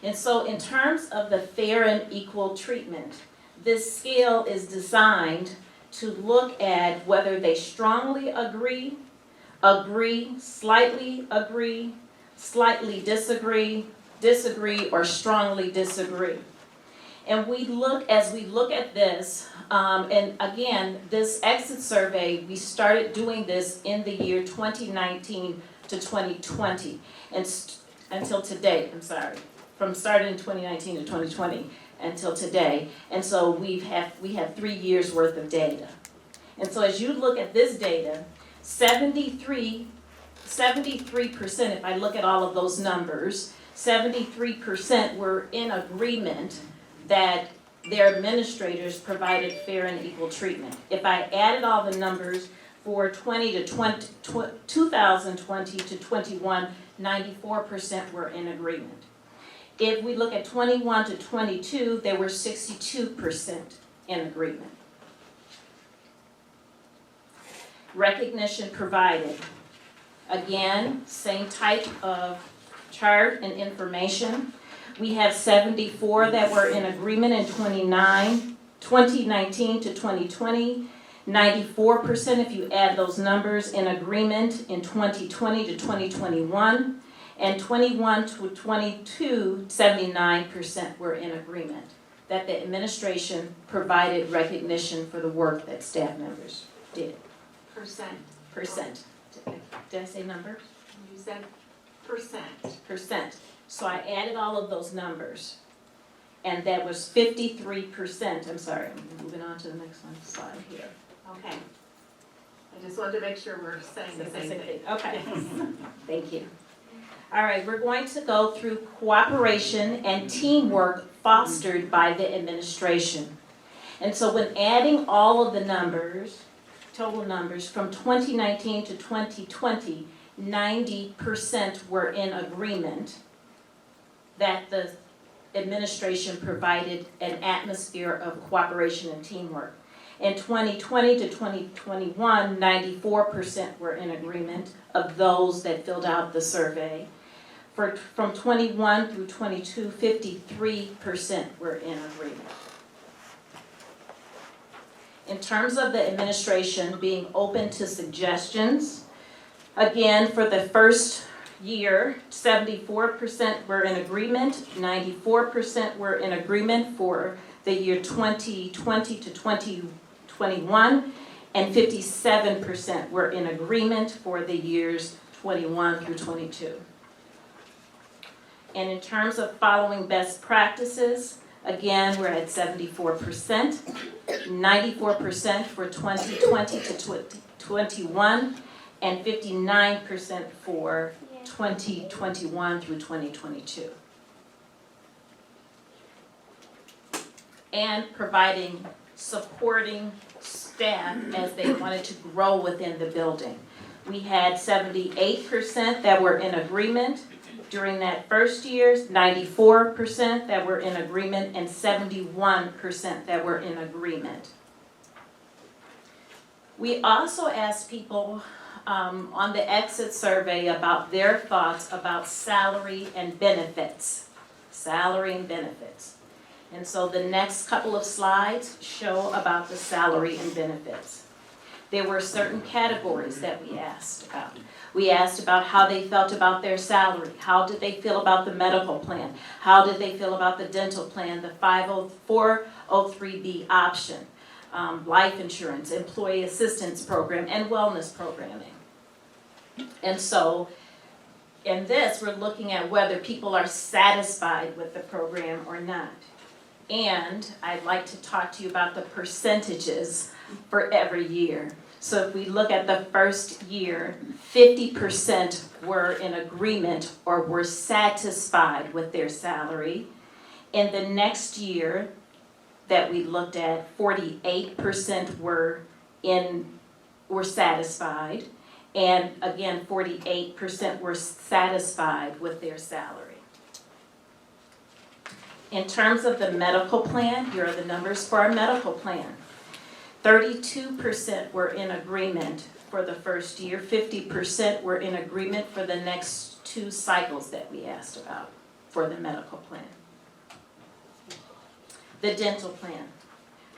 And so in terms of the fair and equal treatment, this scale is designed to look at whether they strongly agree, slightly disagree, or strongly disagree. And as we look at this, and again, this exit survey, we started doing this in the year 2019 to 2020, and until today, from starting in 2019 to 2020 until today. And so we have 3 years worth of data. And so as you look at this data, 73%, if I look at all of those numbers, 73% were in agreement that their administrators provided fair and equal treatment. If I added all the numbers for 2020 to 21, 94% were in agreement. If we look at 21 to 22, there were 62% in agreement. Recognition provided. Again, same type of chart and information. We have 74 that were in agreement in 2019 to 2020, 94% if you add those numbers in agreement in 2020 to 2021, and 21 to 22, 79% were in agreement that the administration provided recognition for the work that staff members did. Percent. Did I say numbers? You said percent. So I added all of those numbers, and that was 53%. I'm sorry, I'm moving on to the next one slide here. Okay. I just wanted to make sure we're saying the same thing. Okay, thank you. All right, we're going to go through cooperation and teamwork fostered by the administration. And so when adding all of the numbers, total numbers, from 2019 to 2020, 90% were in agreement that the administration provided an atmosphere of cooperation and teamwork. In 2020 to 2021, 94% were in agreement of those that filled out the survey. From 21 through 22, 53% were in agreement. In terms of the administration being open to suggestions, again, for the first year, 74% were in agreement, 94% were in agreement for the year 2020 to 2021, and 57% were in agreement for the years 21 through 22. And in terms of following best practices, again, we're at 74%, 94% for 2020 to 2021, and 59% for 2021 through 2022. And providing, supporting staff as they wanted to grow within the building. We had 78% that were in agreement during that first year, 94% that were in agreement, and 71% that were in agreement. We also asked people on the exit survey about their thoughts about salary and benefits. Salary and benefits. And so the next couple of slides show about the salary and benefits. There were certain categories that we asked about. We asked about how they felt about their salary. How did they feel about the medical plan? How did they feel about the dental plan, the 403B option, life insurance, employee assistance program, and wellness programming. And so in this, we're looking at whether people are satisfied with the program or not. And I'd like to talk to you about the percentages for every year. So if we look at the first year, 50% were in agreement or were satisfied with their salary. In the next year that we looked at, 48% were satisfied. And again, 48% were satisfied with their salary. In terms of the medical plan, here are the numbers for our medical plan. 32% were in agreement for the first year, 50% were in agreement for the next 2 cycles that we asked about for the medical plan. The dental plan.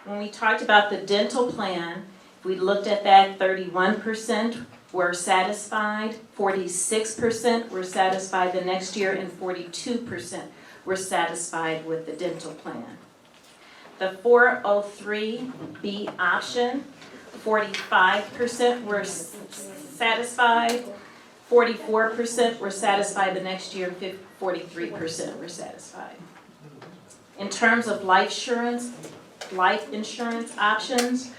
When we talked about the dental plan, we looked at that, 31% were satisfied, 46% were satisfied the next year, and 42% were satisfied with the dental plan. The 403B option, 45% were satisfied, 44% were satisfied the next year, and 43% were satisfied. In terms of life insurance options,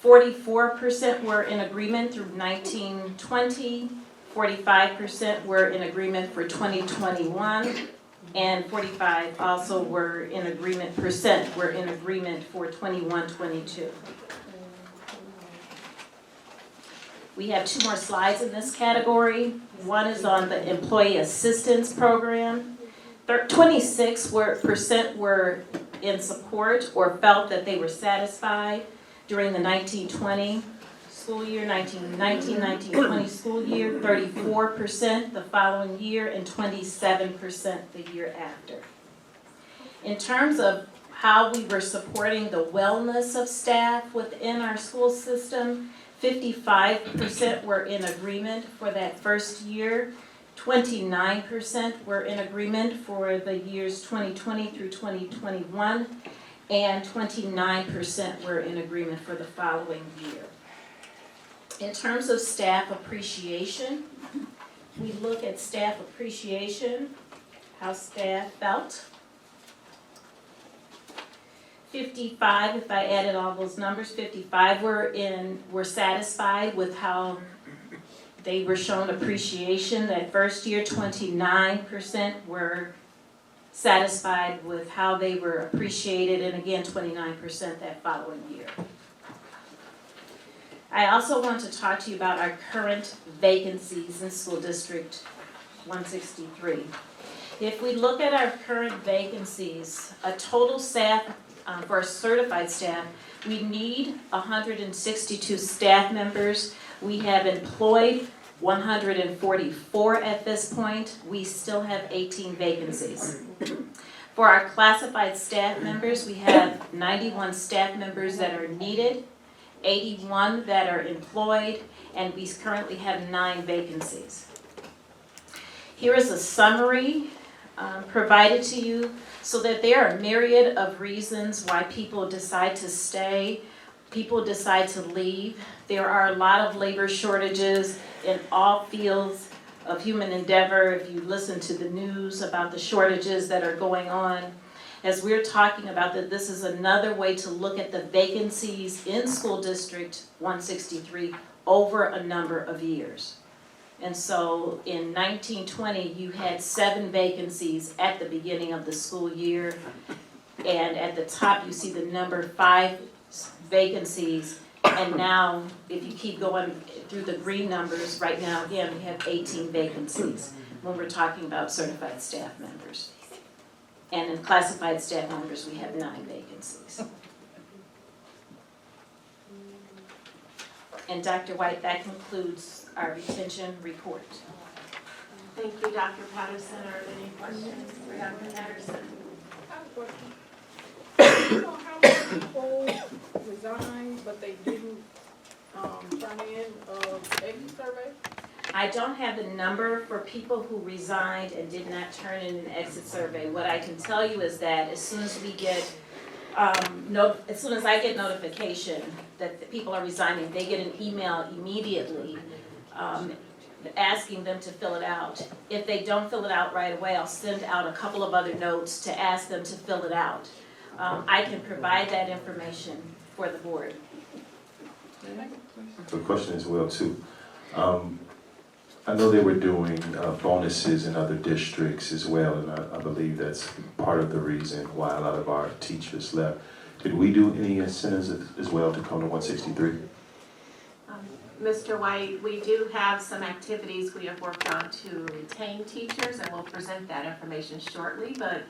44% were in agreement through 1920, 45% were in agreement for 2021, and 45 also were in agreement for 21-22. We have 2 more slides in this category. One is on the employee assistance program. 26% were in support or felt that they were satisfied during the 1920 school year, 1920 school year, 34% the following year, and 27% the year after. In terms of how we were supporting the wellness of staff within our school system, 55% were in agreement for that first year, 29% were in agreement for the years 2020 through 2021, and 29% were in agreement for the following year. In terms of staff appreciation, we look at staff appreciation, how staff felt. 55, if I added all those numbers, 55 were satisfied with how they were shown appreciation that first year. 29% were satisfied with how they were appreciated, and again 29% that following year. I also want to talk to you about our current vacancies in School District 163. If we look at our current vacancies, a total staff for our certified staff, we need 162 staff members. We have employed 144 at this point. We still have 18 vacancies. For our classified staff members, we have 91 staff members that are needed, 81 that are employed, and we currently have 9 vacancies. Here is a summary provided to you so that there are a myriad of reasons why people decide to stay, people decide to leave. There are a lot of labor shortages in all fields of human endeavor. If you listen to the news about the shortages that are going on, as we're talking about that, this is another way to look at the vacancies in School District 163 over a number of years. And so in 1920, you had 7 vacancies at the beginning of the school year. And at the top, you see the number 5 vacancies. And now, if you keep going through the green numbers, right now, again, we have 18 vacancies when we're talking about certified staff members. And in classified staff members, we have 9 vacancies. And Dr. White, that concludes our retention report. Thank you, Dr. Patterson. Are there any questions for Dr. Patterson? You know how many people resigned, but they didn't turn in an exit survey? I don't have the number for people who resigned and did not turn in an exit survey. What I can tell you is that as soon as we get, as soon as I get notification that the people are resigning, they get an email immediately asking them to fill it out. If they don't fill it out right away, I'll send out a couple of other notes to ask them to fill it out. I can provide that information for the board. A question as well too. I know they were doing bonuses in other districts as well, and I believe that's part of the reason why a lot of our teachers left. Did we do any incentives as well to come to 163? Mr. White, we do have some activities we have worked on to retain teachers, and we'll present that information shortly, but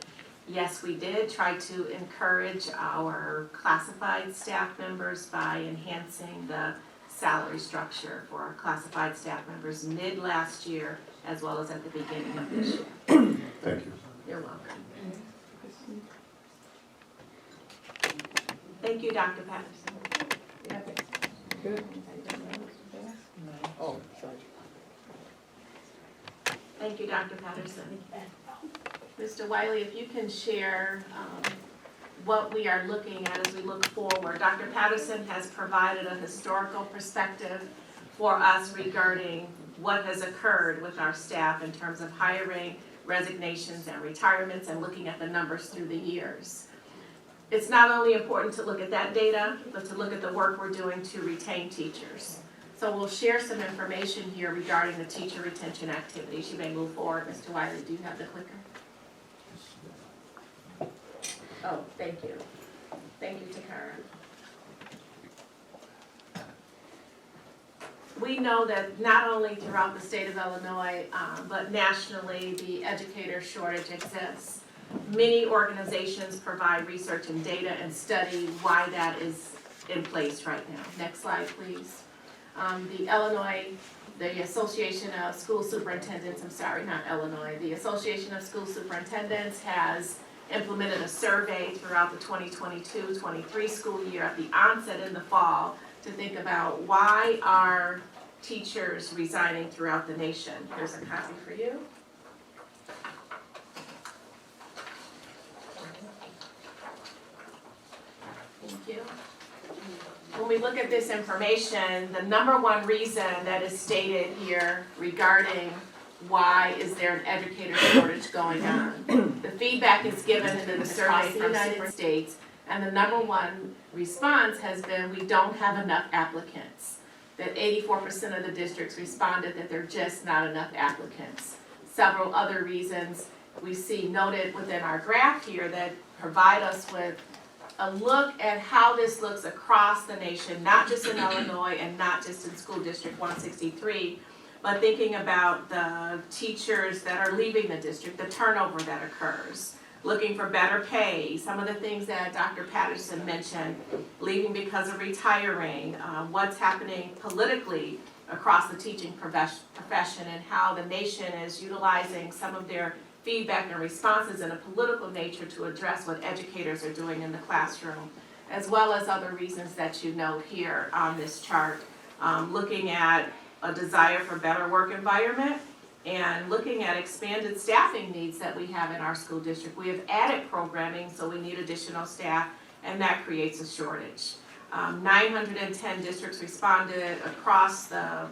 Yes, we did try to encourage our classified staff members by enhancing the salary structure for our classified staff members mid last year as well as at the beginning of this year. Thank you. You're welcome. Thank you, Dr. Patterson. Oh, sorry. Thank you, Dr. Patterson. Mr. Wiley, if you can share what we are looking at as we look forward. Dr. Patterson has provided a historical perspective for us regarding what has occurred with our staff in terms of hiring, resignations, and retirements, and looking at the numbers through the years. It's not only important to look at that data, but to look at the work we're doing to retain teachers. So we'll share some information here regarding the teacher retention activities. You may move forward. Mr. Wiley, do you have the clicker? Oh, thank you. Thank you, Takara. We know that not only throughout the state of Illinois, but nationally, the educator shortage exists. Many organizations provide research and data and study why that is in place right now. Next slide, please. The Association of School Superintendents, the Association of School Superintendents has implemented a survey throughout the 2022-23 school year at the onset in the fall to think about why are teachers resigning throughout the nation. Here's a copy for you. Thank you. When we look at this information, the number one reason that is stated here regarding why is there an educator shortage going on. The feedback is given in the survey from the United States, and the number one response has been we don't have enough applicants. That 84% of the districts responded that there are just not enough applicants. Several other reasons we see noted within our graph here that provide us with a look at how this looks across the nation, not just in Illinois and not just in School District 163, but thinking about the teachers that are leaving the district, the turnover that occurs, looking for better pay, some of the things that Dr. Patterson mentioned, leaving because of retiring, what's happening politically across the teaching profession and how the nation is utilizing some of their feedback and responses in a political nature to address what educators are doing in the classroom, as well as other reasons that you note here on this chart, looking at a desire for better work environment, and looking at expanded staffing needs that we have in our school district. We have added programming, so we need additional staff, and that creates a shortage. 910 districts responded across the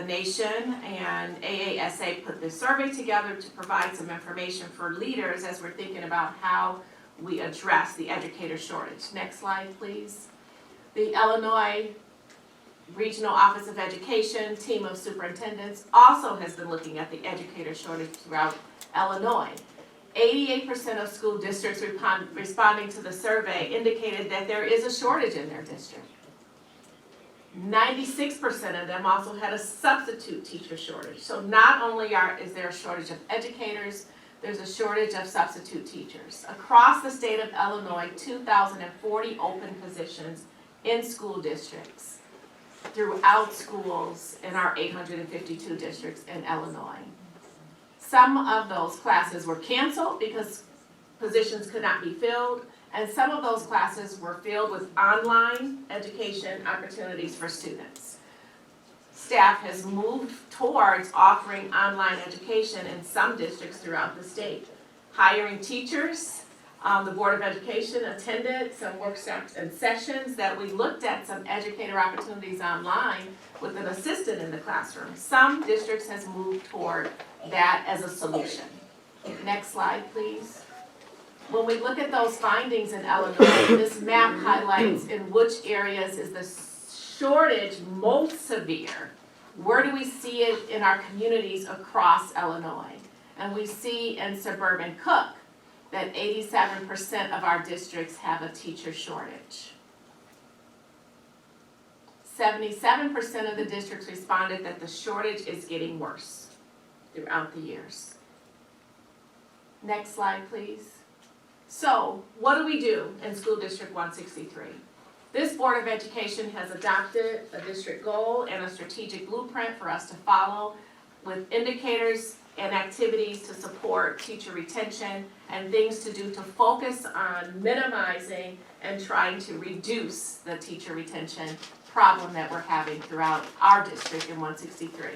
nation, and AASA put this survey together to provide some information for leaders as we're thinking about how we address the educator shortage. Next slide, please. The Illinois Regional Office of Education team of superintendents also has been looking at the educator shortage throughout Illinois. 88% of school districts responding to the survey indicated that there is a shortage in their district. 96% of them also had a substitute teacher shortage. So not only is there a shortage of educators, there's a shortage of substitute teachers. Across the state of Illinois, 2,040 open positions in school districts throughout schools in our 852 districts in Illinois. Some of those classes were canceled because positions could not be filled, and some of those classes were filled with online education opportunities for students. Staff has moved towards offering online education in some districts throughout the state. Hiring teachers, the Board of Education attended some workshops and sessions that we looked at some educator opportunities online with an assistant in the classroom. Some districts has moved toward that as a solution. Next slide, please. When we look at those findings in Illinois, this map highlights in which areas is the shortage most severe. Where do we see it in our communities across Illinois? And we see in suburban Cook that 87% of our districts have a teacher shortage. 77% of the districts responded that the shortage is getting worse throughout the years. Next slide, please. So, what do we do in School District 163? This Board of Education has adopted a district goal and a strategic blueprint for us to follow with indicators and activities to support teacher retention and things to do to focus on minimizing and trying to reduce the teacher retention problem that we're having throughout our district in 163.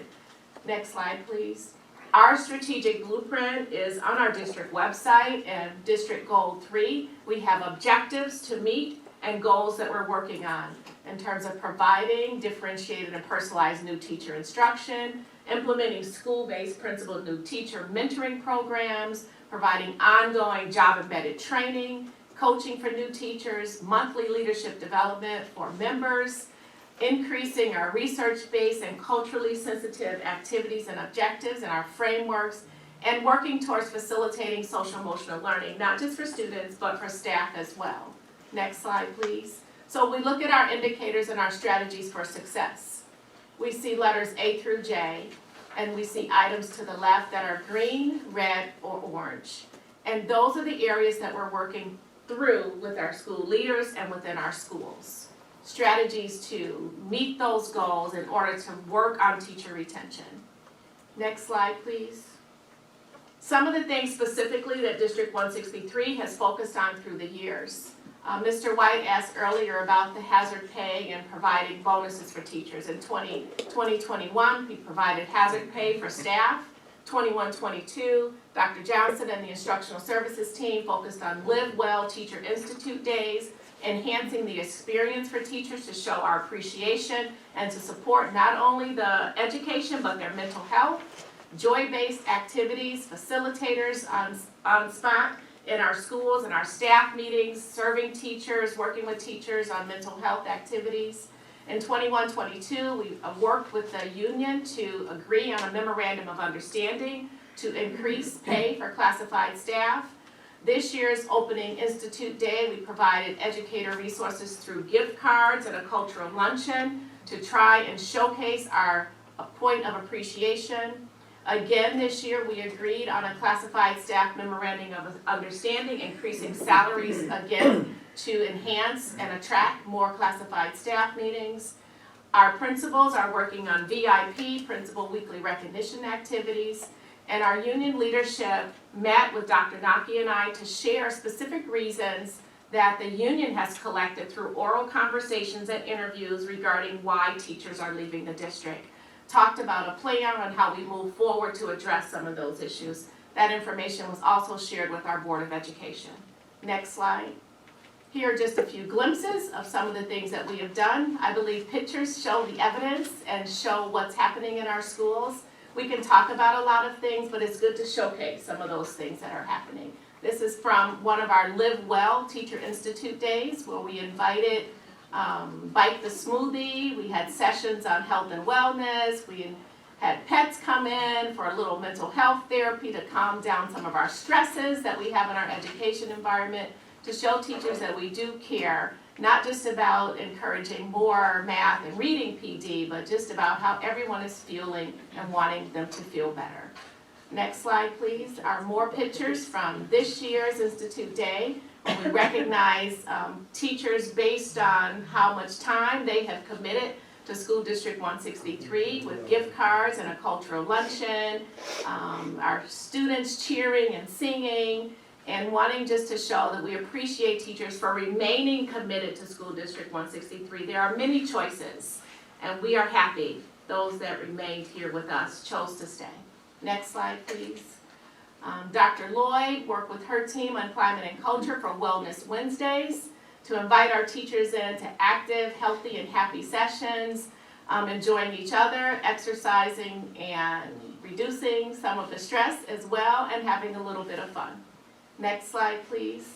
Next slide, please. Our strategic blueprint is on our district website, and District Goal 3, we have objectives to meet and goals that we're working on in terms of providing differentiated and personalized new teacher instruction, implementing school-based principal new teacher mentoring programs, providing ongoing job-embedded training, coaching for new teachers, monthly leadership development for members, increasing our research-based and culturally sensitive activities and objectives and our frameworks, and working towards facilitating social-emotional learning, not just for students, but for staff as well. Next slide, please. So we look at our indicators and our strategies for success. We see letters A through J, and we see items to the left that are green, red, or orange. And those are the areas that we're working through with our school leaders and within our schools. Strategies to meet those goals in order to work on teacher retention. Next slide, please. Some of the things specifically that District 163 has focused on through the years. Mr. White asked earlier about the hazard pay and providing bonuses for teachers. In 2021, we provided hazard pay for staff. 21-22, Dr. Johnson and the instructional services team focused on Live Well Teacher Institute days, enhancing the experience for teachers to show our appreciation and to support not only the education but their mental health, joy-based activities, facilitators on spot in our schools and our staff meetings, serving teachers, working with teachers on mental health activities. In 21-22, we worked with the union to agree on a memorandum of understanding to increase pay for classified staff. This year's opening institute day, we provided educator resources through gift cards and a cultural luncheon to try and showcase our point of appreciation. Again, this year, we agreed on a classified staff memorandum of understanding, increasing salaries again to enhance and attract more classified staff meetings. Our principals are working on VIP, principal weekly recognition activities, and our union leadership met with Dr. Naki and I to share specific reasons that the union has collected through oral conversations and interviews regarding why teachers are leaving the district. Talked about a plan on how we move forward to address some of those issues. That information was also shared with our Board of Education. Next slide. Here are just a few glimpses of some of the things that we have done. I believe pictures show the evidence and show what's happening in our schools. We can talk about a lot of things, but it's good to showcase some of those things that are happening. This is from one of our Live Well Teacher Institute days where we invited Bike the Smoothie. We had sessions on health and wellness. We had pets come in for a little mental health therapy to calm down some of our stresses that we have in our education environment, to show teachers that we do care, not just about encouraging more math and reading PD, but just about how everyone is feeling and wanting them to feel better. Next slide, please. Are more pictures from this year's Institute Day. We recognize teachers based on how much time they have committed to School District 163 with gift cards and a cultural luncheon, our students cheering and singing, and wanting just to show that we appreciate teachers for remaining committed to School District 163. There are many choices, and we are happy those that remained here with us chose to stay. Next slide, please. Dr. Lloyd worked with her team on Climate and Culture for Wellness Wednesdays to invite our teachers into active, healthy, and happy sessions, enjoying each other, exercising, and reducing some of the stress as well, and having a little bit of fun. Next slide, please.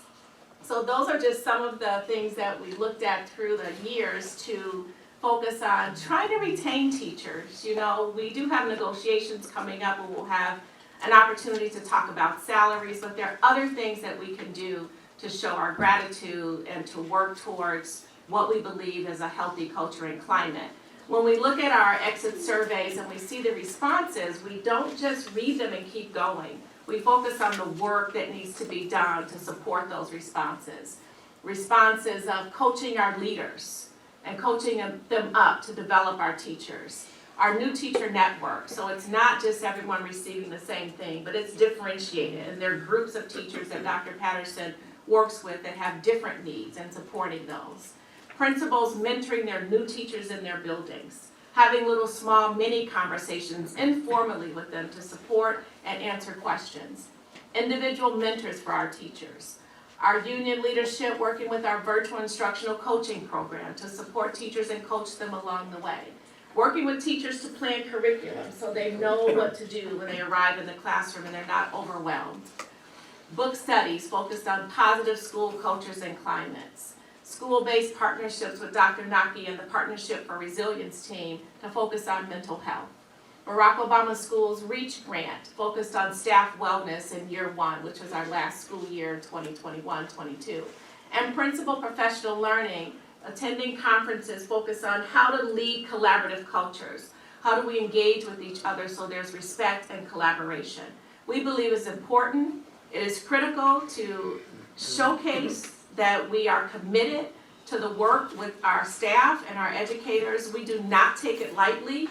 So those are just some of the things that we looked at through the years to focus on trying to retain teachers. You know, we do have negotiations coming up where we'll have an opportunity to talk about salaries, but there are other things that we can do to show our gratitude and to work towards what we believe is a healthy culture and climate. When we look at our exit surveys and we see the responses, we don't just read them and keep going. We focus on the work that needs to be done to support those responses. Responses of coaching our leaders and coaching them up to develop our teachers. Our new teacher network, so it's not just everyone receiving the same thing, but it's differentiated, and there are groups of teachers that Dr. Patterson works with that have different needs and supporting those. Principals mentoring their new teachers in their buildings, having little small mini conversations informally with them to support and answer questions. Individual mentors for our teachers. Our union leadership working with our virtual instructional coaching program to support teachers and coach them along the way. Working with teachers to plan curriculum so they know what to do when they arrive in the classroom and they're not overwhelmed. Book studies focused on positive school cultures and climates. School-based partnerships with Dr. Naki and the Partnership for Resilience team to focus on mental health. Barack Obama Schools REACH grant focused on staff wellness in year 1, which was our last school year, 2021-22. And principal professional learning, attending conferences focused on how to lead collaborative cultures. How do we engage with each other so there's respect and collaboration? We believe it's important. It is critical to showcase that we are committed to the work with our staff and our educators. We do not take it lightly.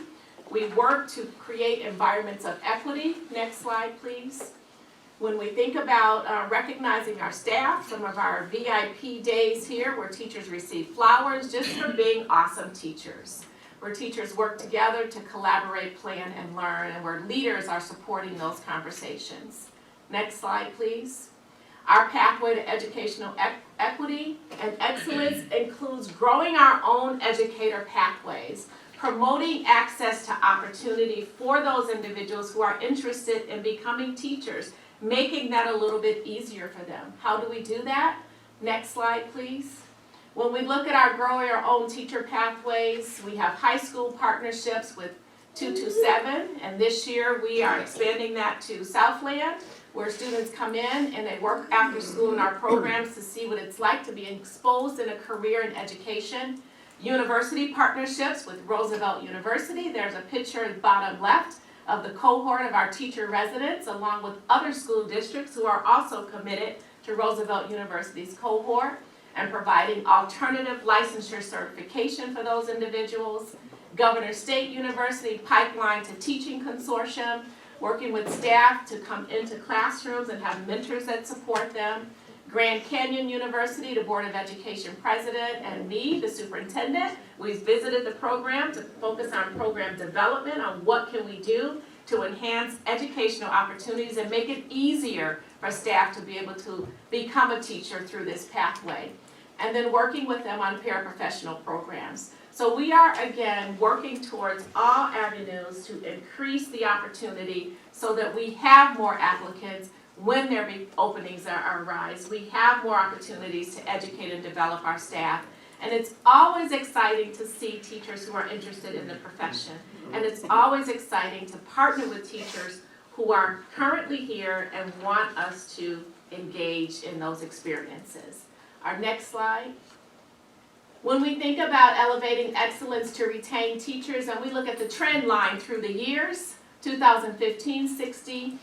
We work to create environments of equity. Next slide, please. When we think about recognizing our staff, some of our VIP days here where teachers receive flowers just for being awesome teachers, where teachers work together to collaborate, plan, and learn, and where leaders are supporting those conversations. Next slide, please. Our pathway to educational equity and excellence includes growing our own educator pathways, promoting access to opportunity for those individuals who are interested in becoming teachers, making that a little bit easier for them. How do we do that? Next slide, please. When we look at our growing our own teacher pathways, we have high school partnerships with 227, and this year we are expanding that to Southland, where students come in and they work after school in our programs to see what it's like to be exposed in a career in education. University partnerships with Roosevelt University. There's a picture at the bottom left of the cohort of our teacher residents, along with other school districts who are also committed to Roosevelt University's cohort and providing alternative licensure certification for those individuals. Governor State University Pipeline to Teaching Consortium, working with staff to come into classrooms and have mentors that support them. Grand Canyon University, the Board of Education President, and me, the superintendent, we've visited the program to focus on program development, on what can we do to enhance educational opportunities and make it easier for staff to be able to become a teacher through this pathway. And then working with them on paraprofessional programs. So we are, again, working towards all avenues to increase the opportunity so that we have more applicants when their openings arise. We have more opportunities to educate and develop our staff. And it's always exciting to see teachers who are interested in the profession. And it's always exciting to partner with teachers who are currently here and want us to engage in those experiences. Our next slide. When we think about elevating excellence to retain teachers, and we look at the trend line through the years, 2015-16,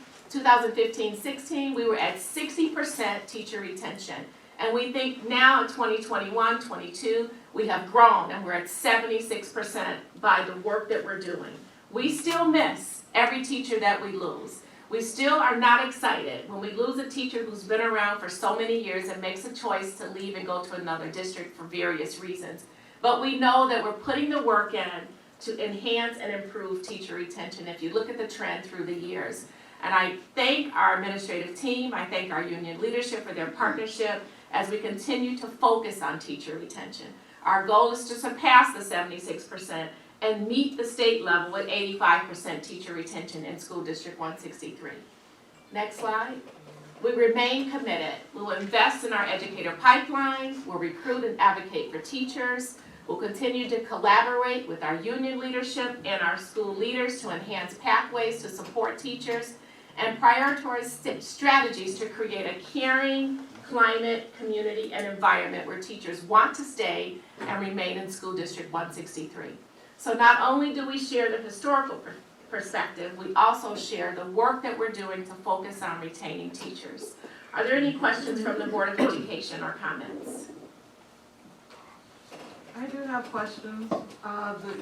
we were at 60% teacher retention. And we think now in 2021-22, we have grown and we're at 76% by the work that we're doing. We still miss every teacher that we lose. We still are not excited when we lose a teacher who's been around for so many years and makes a choice to leave and go to another district for various reasons. But we know that we're putting the work in to enhance and improve teacher retention if you look at the trend through the years. And I thank our administrative team, I thank our union leadership for their partnership as we continue to focus on teacher retention. Our goal is to surpass the 76% and meet the state level with 85% teacher retention in School District 163. Next slide. We remain committed. We will invest in our educator pipeline. We'll recruit and advocate for teachers. We'll continue to collaborate with our union leadership and our school leaders to enhance pathways to support teachers and prioritize strategies to create a caring climate, community, and environment where teachers want to stay and remain in School District 163. So not only do we share the historical perspective, we also share the work that we're doing to focus on retaining teachers. Are there any questions from the Board of Education or comments? I do have questions.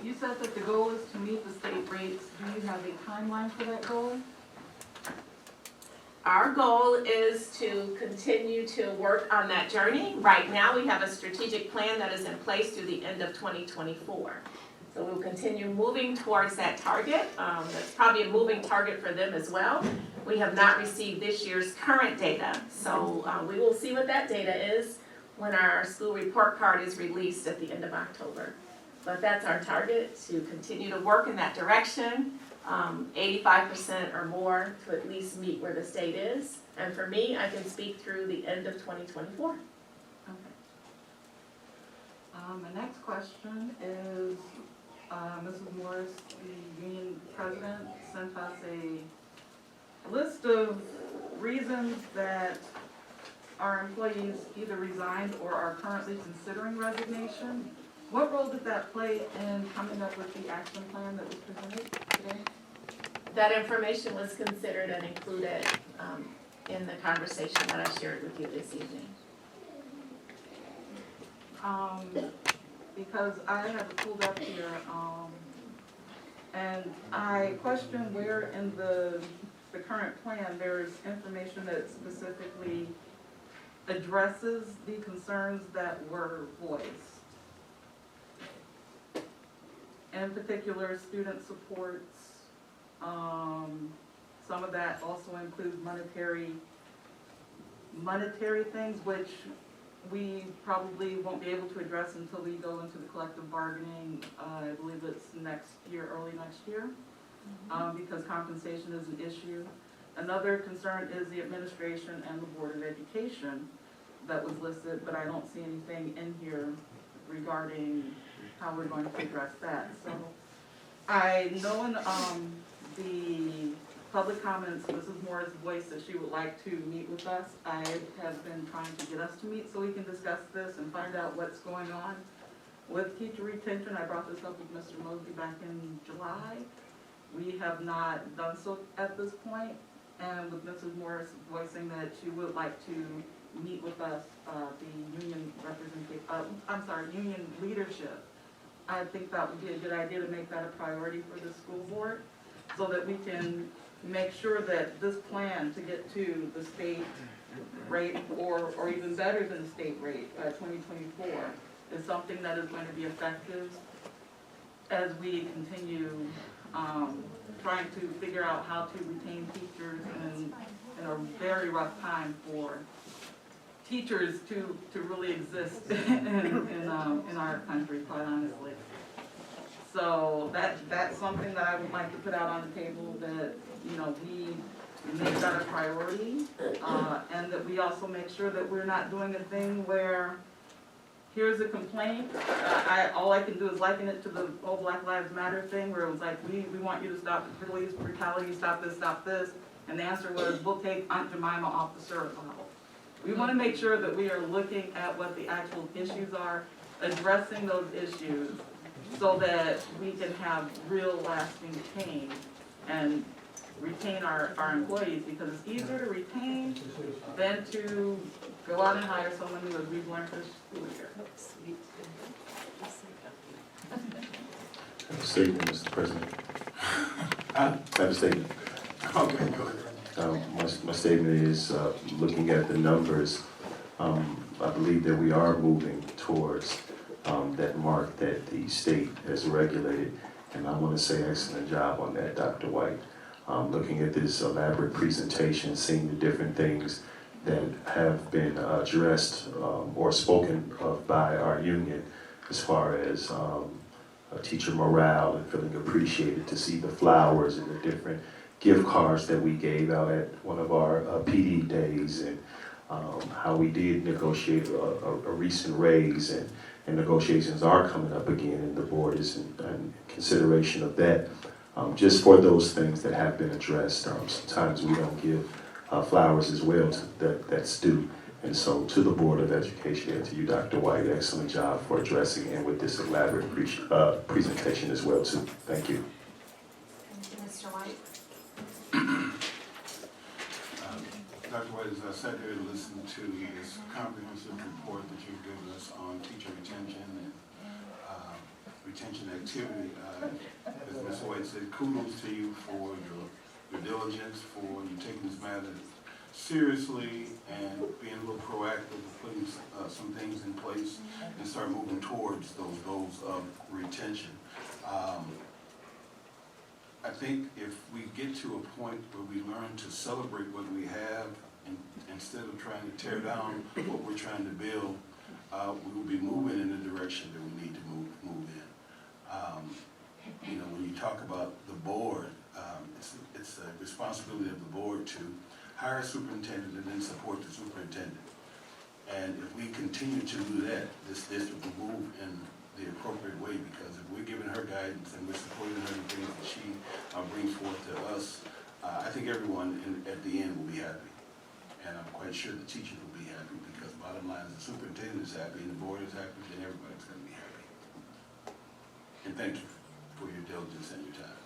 You said that the goal is to meet the state rates. Do you have a timeline for that goal? Our goal is to continue to work on that journey. Right now, we have a strategic plan that is in place through the end of 2024. So we'll continue moving towards that target. That's probably a moving target for them as well. We have not received this year's current data, so we will see what that data is when our school report card is released at the end of October. But that's our target, to continue to work in that direction. 85% or more to at least meet where the state is. And for me, I can speak through the end of 2024. Okay. My next question is, Mrs. Morris, the union president, sent us a list of reasons that our employees either resigned or are currently considering resignation. What role did that play in coming up with the action plan that was presented today? That information was considered and included in the conversation that I shared with you this evening. Because I have it pulled up here, and I question where in the current plan there's information that specifically addresses the concerns that were voiced. In particular, student supports. Some of that also includes monetary things, which we probably won't be able to address until we go into the collective bargaining. I believe it's next year, early next year, because compensation is an issue. Another concern is the administration and the Board of Education that was listed, but I don't see anything in here regarding how we're going to address that. So I know in the public comments, Mrs. Morris voiced that she would like to meet with us. I have been trying to get us to meet so we can discuss this and find out what's going on with teacher retention. I brought this up with Mr. Mosby back in July. We have not done so at this point, and with Mrs. Morris voicing that she would like to meet with us, the union union leadership. I think that would be a good idea to make that a priority for the school board, so that we can make sure that this plan to get to the state rate or even better than the state rate by 2024 is something that is going to be effective as we continue trying to figure out how to retain teachers in a very rough time for teachers to really exist in our country, quite honestly. So that's something that I would like to put out on the table, that, you know, we make that a priority, and that we also make sure that we're not doing a thing where here's a complaint, all I can do is liken it to the whole Black Lives Matter thing, where it was like, we want you to stop the police brutality, stop this, and the answer was, we'll take Aunt Jemima off the syrup bottle. We want to make sure that we are looking at what the actual issues are, addressing those issues, so that we can have real lasting change and retain our employees, because it's easier to retain than to go out and hire someone new, as we've learned this school year. I have a statement, Mr. President. I have a statement. Okay, go ahead. My statement is, looking at the numbers, I believe that we are moving towards that mark that the state has regulated, and I want to say excellent job on that, Dr. White. Looking at this elaborate presentation, seeing the different things that have been addressed or spoken of by our union, as far as teacher morale and feeling appreciated, to see the flowers and the different gift cards that we gave out at one of our PD days, and how we did negotiate a recent raise, and negotiations are coming up again, and the board is in consideration of that. Just for those things that have been addressed, sometimes we don't give flowers as well that's due. And so to the Board of Education and to you, Dr. White, excellent job for addressing and with this elaborate presentation as well too. Thank you. Mr. White? Dr. White, as I sat here and listened to this comprehensive report that you've given us on teacher retention and retention activity, as Mr. White said, kudos to you for your diligence, for you taking this matter seriously and being a little proactive, putting some things in place and start moving towards those goals of retention. I think if we get to a point where we learn to celebrate what we have and instead of trying to tear down what we're trying to build, we will be moving in the direction that we need to move in. You know, when you talk about the board, it's a responsibility of the board to hire a superintendent and then support the superintendent. And if we continue to do that, this district will move in the appropriate way, because if we're giving her guidance and we're supporting her in the things that she brings forth to us, I think everyone at the end will be happy. And I'm quite sure the teachers will be happy, because bottom line is the superintendent is happy and the board is happy, then everybody's going to be happy. And thank you for your diligence and your time.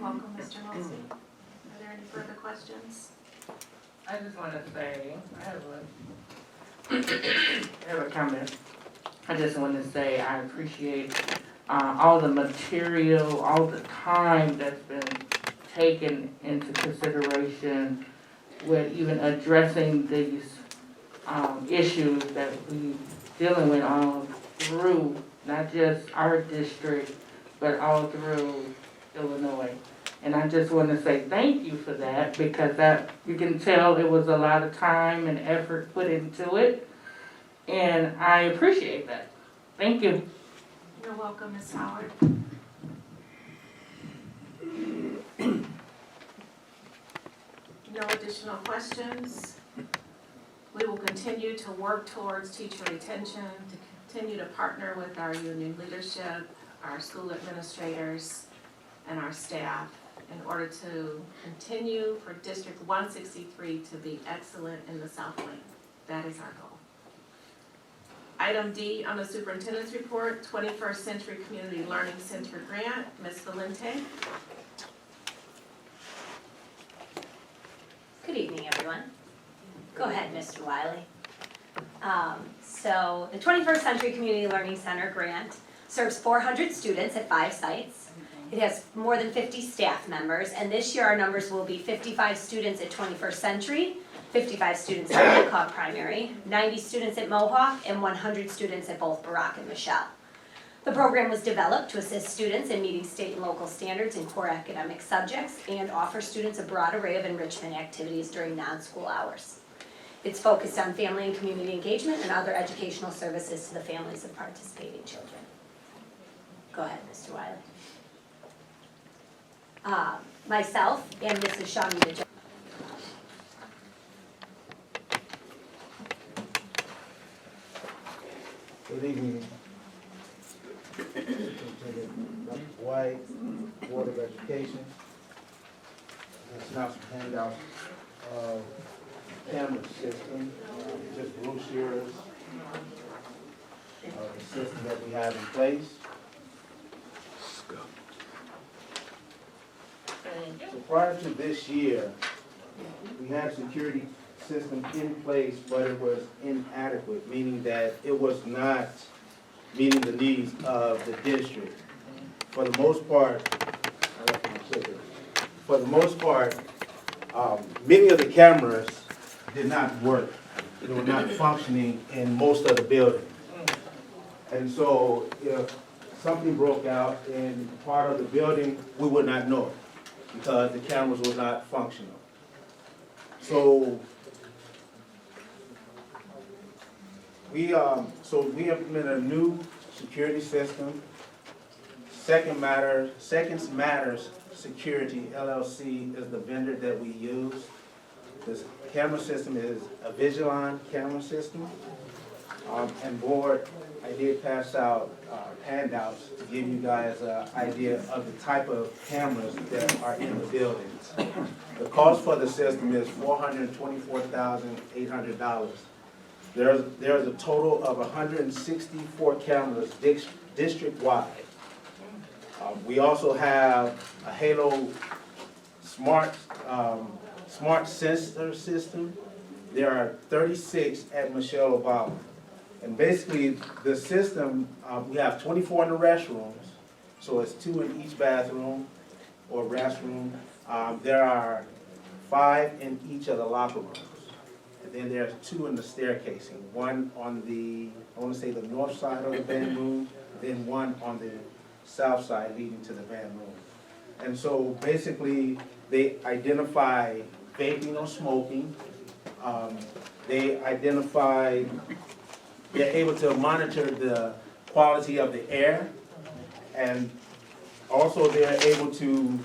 Welcome, Mr. Mosby. Are there any further questions? I just want to say, I have a comment. I just want to say I appreciate all the material, all the time that's been taken into consideration with even addressing these issues that we're dealing with all through, not just our district, but all through Illinois. And I just want to say thank you for that, because that, you can tell it was a lot of time and effort put into it. And I appreciate that. Thank you. You're welcome, Ms. Howard. No additional questions. We will continue to work towards teacher retention, to continue to partner with our union leadership, our school administrators, and our staff in order to continue for District 163 to be excellent in the South Lake. That is our goal. Item D on the superintendent's report, 21st Century Community Learning Center grant, Ms. Valente. Good evening, everyone. Go ahead, Mr. Wiley. So the 21st Century Community Learning Center grant serves 400 students at 5 sites. It has more than 50 staff members, and this year our numbers will be 55 students at 21st Century, 55 students at Mohawk Primary, 90 students at Mohawk, and 100 students at both Barak and Michelle. The program was developed to assist students in meeting state and local standards in core academic subjects and offer students a broad array of enrichment activities during non-school hours. It's focused on family and community engagement and other educational services to the families of participating children. Go ahead, Mr. Wiley. Myself and Mrs. Shamita. Good evening, Superintendent Dr. White, Board of Education. That's now some handouts of camera system, just brochures of the system that we have in place. So prior to this year, we had security system in place, but it was inadequate, meaning that it was not meeting the needs of the district. For the most part, many of the cameras did not work. They were not functioning in most of the buildings. And so if something broke out in part of the building, we would not know it because the cameras were not functional. So we implemented a new security system. Seconds Matters Security LLC is the vendor that we use. This camera system is a Vigilon camera system. And board, I did pass out handouts to give you guys an idea of the type of cameras that are in the buildings. The cost for the system is $424,800. There's a total of 164 cameras district-wide. We also have a Halo smart sensor system. There are 36 at Michelle Obama. And basically, the system, we have 24 in the restrooms, so it's 2 in each bathroom or restroom. There are 5 in each of the locker rooms. And then there's 2 in the staircasing, 1 on the, I want to say the north side of the band room, then 1 on the south side leading to the band room. And so basically, they identify vaping or smoking. They identify, they're able to monitor the quality of the air. And also they're able to,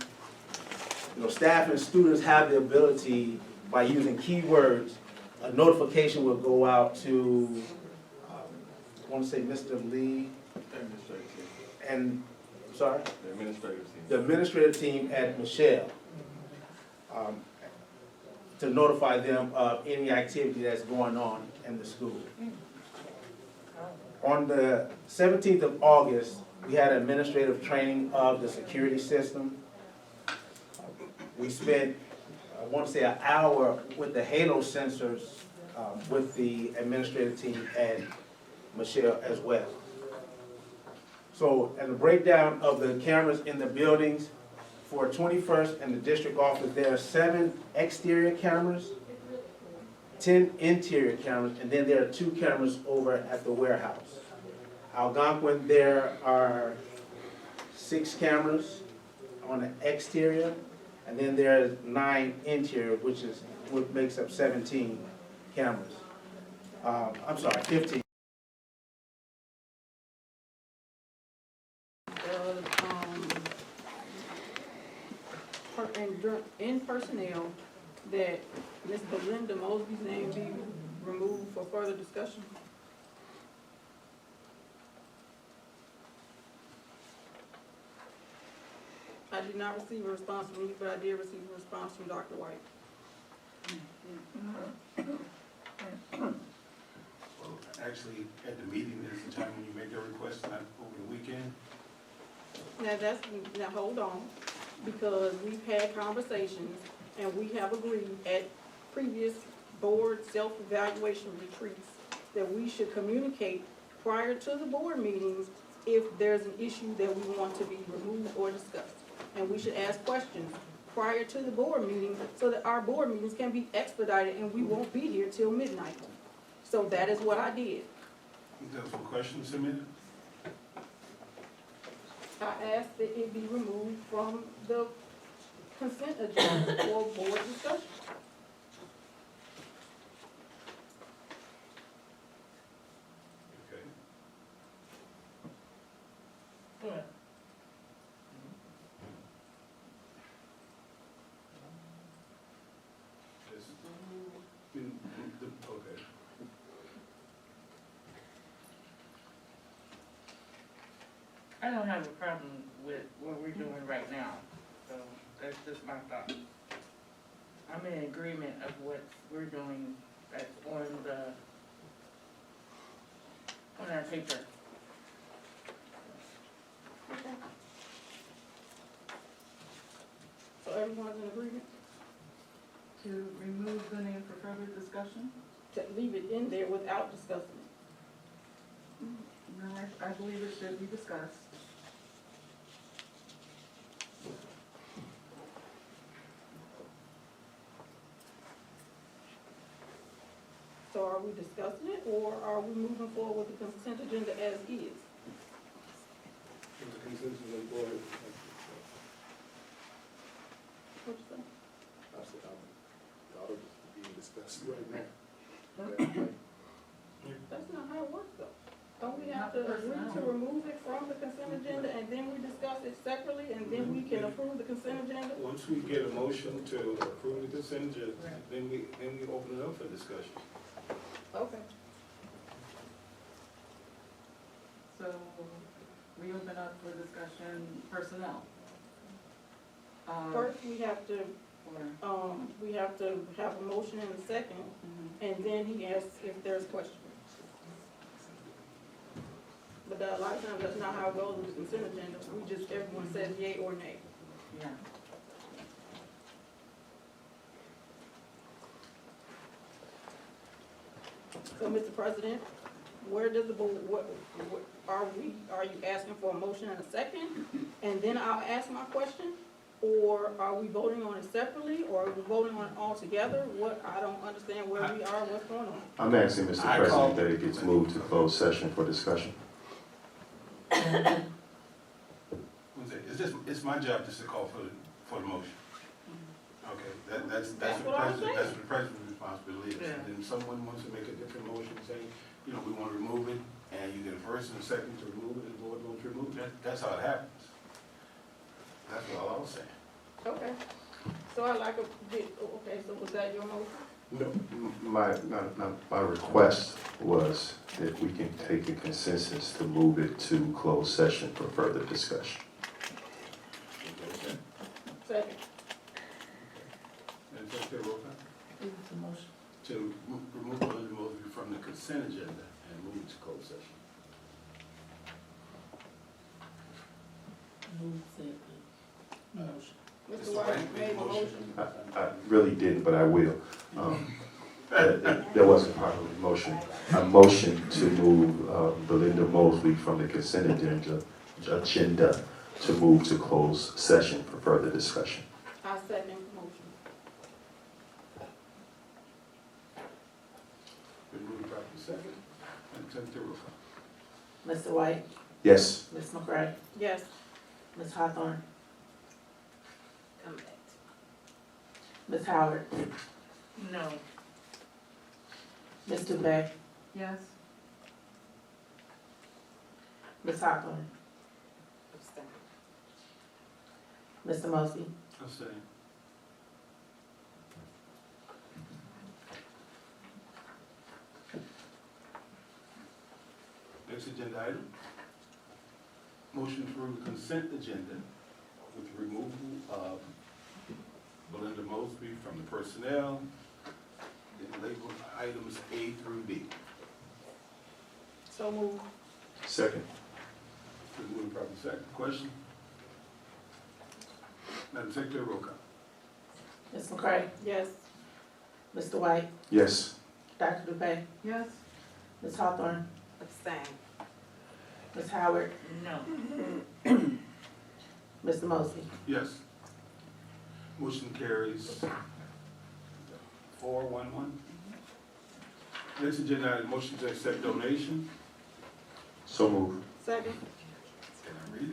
staff and students have the ability, by using keywords, a notification will go out to, I want to say Mr. Lee. And, sorry? The administrative team. The administrative team at Michelle, to notify them of any activity that's going on in the school. On the 17th of August, we had administrative training of the security system. We spent, I want to say, an hour with the Halo sensors with the administrative team at Michelle as well. So, and the breakdown of the cameras in the buildings, for 21st and the district office, there are 7 exterior cameras, 10 interior cameras, and then there are 2 cameras over at the warehouse. Algonquin, there are 6 cameras on the exterior, and then there's 9 interior, which makes up 17 cameras. I'm sorry, 15. In personnel, that Ms. Belinda Mosby's name be removed for further discussion. I did not receive a response from you, but I did receive a response from Dr. White. Well, actually, at the meeting is the time when you make your request, not over the weekend. Now hold on, because we've had conversations and we have agreed at previous board self-evaluation retreats that we should communicate prior to the board meetings if there's an issue that we want to be removed or discussed. And we should ask questions prior to the board meeting so that our board meetings can be expedited and we won't be here till midnight. So that is what I did. There was some questions submitted? I asked that it be removed from the consent agenda for board discussion. Okay. Okay. I don't have a problem with what we're doing right now, so that's just my thought. I'm in agreement of what we're doing that's on our paper. So everyone's in agreement To remove the name for further discussion? to leave it in there without discussing it. No, I believe it should be discussed. So are we discussing it, or are we moving forward with the consent agenda as is? There's a consensus on the board. What you say? I said, ought to be discussed right now. That's not how it works though. Don't we have to agree to remove it from the consent agenda and then we discuss it separately and then we can approve the consent agenda? Once we get a motion to approve the consent agenda, then we open it up for discussion. Okay. So we open up for discussion personnel. First, we have to have a motion and a second, and then he asks if there's questions. But a lot of times, that's not how it goes with the consent agenda. We just, everyone say says yea or nay. Yeah. So, Mr. President, where does the board, what are you asking for a motion and a second? And then I'll ask my question? Or are we voting on it separately, or are we voting on it all together? What, I don't understand where we are, what's going on. I'm asking, Mr. President, that it gets moved to closed session for discussion. It's my job just to call for the motion. Okay, that's That's what what I'm the saying. president, that's what the president's responsibility is. And then someone wants to make a different motion, saying, you know, we want to remove it, and you get a first and a second to remove it, and the board votes to remove it, that's how it happens. That's all I was saying. Okay, so I like okay, so was that your motion? No. My request was that we can take a consensus to move it to closed session for further discussion. Second. And Secretary Roca, It's a motion. to remove Belinda Mosby from the consent agenda and move it to closed session. Motion. Mr. White made a motion. I really didn't, but I will. There wasn't properly motion. I motioned to move Belinda Mosley from the consent agenda to move to closed session for further discussion. I second the motion. Been moved properly second, and Secretary Roca. Mr. White, Yes. Ms. McCray, Yes. Ms. Hawthorne, Come back. Ms. Howard, No. Ms. Dubé, Yes. Ms. Hawthorne, Mr. Mosby, Abstain. Next agenda item. Motion to approve the consent agenda with the removal of Belinda Mosby from the personnel, then labeled items A through D. So moved. Second. Been moved properly second. Question? Madam Secretary, roll call. Ms. McCray, Yes. Mr. White, Yes. Dr. Dubé, Yes. Ms. Hawthorne, Abstain. Ms. Howard, No. Mr. Mosby. Yes. Motion carries 4-1-1. Next agenda item, motion to accept donation. So move. Second. Can I read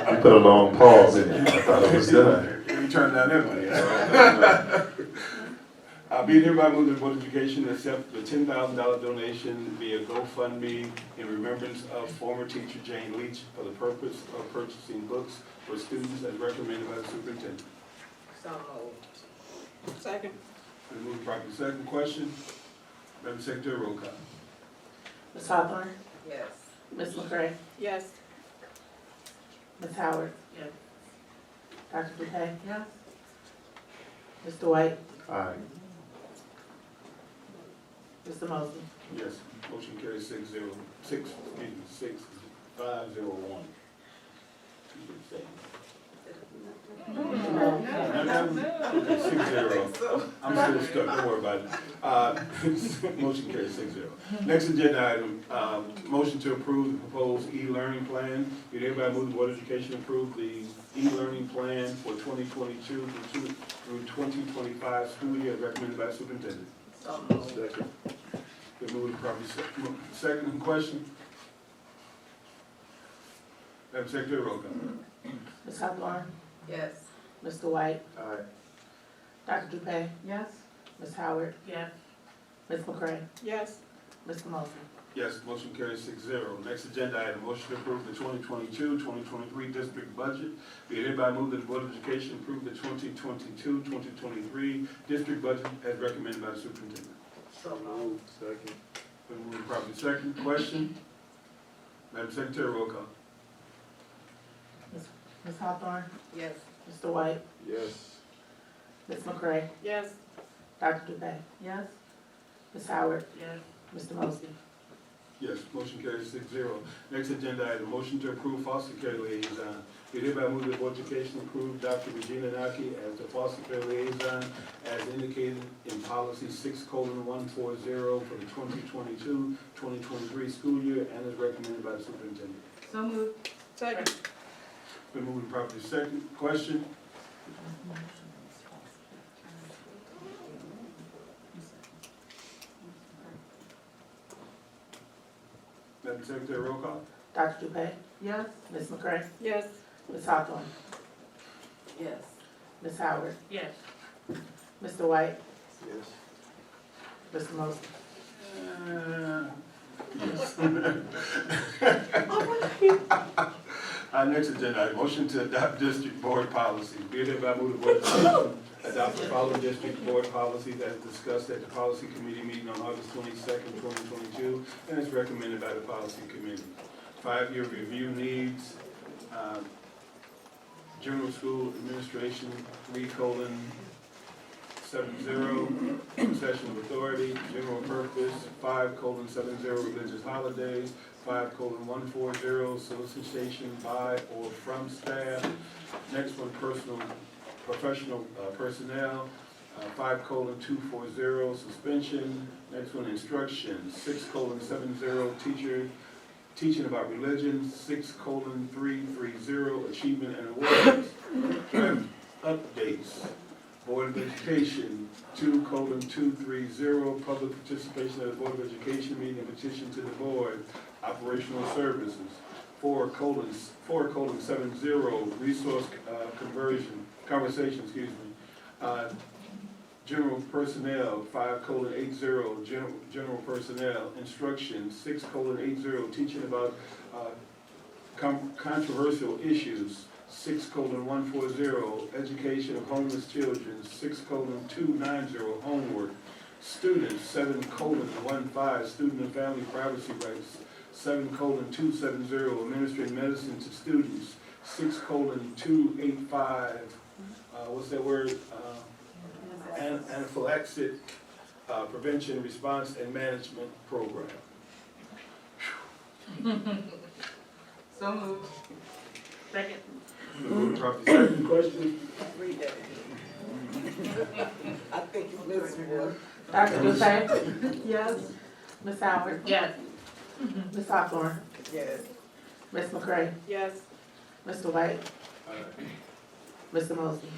it? You put a long pause in it. I thought it was done. We turned down that money. Be it hereby moved that the Board of Education accept the $10,000 donation via GoFundMe in remembrance of former teacher Jane Leach for the purpose of purchasing books for students as recommended by the superintendent. So moved. Second. Been moved properly second. Question? Madam Secretary, roll call. Ms. Hawthorne, Yes. Ms. McCray, Yes. Ms. Howard. Yes. Dr. Dubé, Yes. Mr. White, Aye. Mr. Mosby. Yes. Motion carries 6-5-0-1. Okay, 6-0. I'm still stuck, don't worry about it. Motion carries 6-0. Next agenda item, motion to approve the proposed e-learning plan. Be it hereby moved the Board of Education approve the e-learning plan for 2022 through 2025 school year as recommended by the superintendent. So moved. Second. Been moved properly second. Question? Madam Secretary, roll call. Ms. Hawthorne, Yes. Mr. White, Aye. Dr. Dubé, Yes. Ms. Howard, Yes. Ms. McCray, Yes. Mr. Mosby. Yes, motion carries 6-0. Next agenda item, motion to approve the 2022-2023 district budget. Be it hereby moved that the Board of Education approve the 2022-2023 district budget as recommended by the superintendent. So moved. Second. Been moved properly second. Question? Madam Secretary, roll call. Ms. Hawthorne, Yes. Mr. White, Yes. Ms. McCray, Yes. Dr. Dubé, Yes. Ms. Howard, Yes. Mr. Mosby. Yes, motion carries 6-0. Next agenda item, motion to approve foster care liaison. We hereby move the Board of Education approve Dr. Regina Naki as the foster care liaison as indicated in policy 6:140 for the 2022-2023 school year and is recommended by the superintendent. So moved. Second. Been moved and properly second. Question? Madam Secretary, roll call. Dr. Dupay, Yes. Ms. McCray, Yes. Ms. Hawthorne, Yes. Ms. Howard, Yes. Mr. White, Yes. Mr. Mosley. Our next agenda item, motion to adopt district board policy. Be it hereby moved the Board of Education adopt the following district board policies as discussed at the policy committee meeting on August 22nd, 2022, and is recommended by the policy committee. 5-year review needs, general school administration, 3:70, possession of authority, general purpose, 5:70, religious holidays, 5:140, solicitation by or from staff. Next one, professional personnel, 5:240, suspension. Next one, instruction, 6:70, teaching about religion, 6:330, achievement and awards. Updates, Board of Education, 2:230, public participation at the Board of Education meeting and petition to the board. Operational services, 4:70, resource conversation, general personnel, 5:80, general personnel. Instruction, 6:80, teaching about controversial issues, 6:140, education of homeless children, 6:290, homework. Students, 7:15, student and family privacy rights, 7:270, administering medicine to students, 6:285, what's that word? Anaphylaxis prevention, response, and management program. So moved. Second. Moving properly second. Question? Read that. I think you missed one. Dr. Dupay, Yes. Ms. Howard, Yes. Ms. Hawthorne, Yes. Ms. McCray, Yes. Mr. White, Mr. Mosley.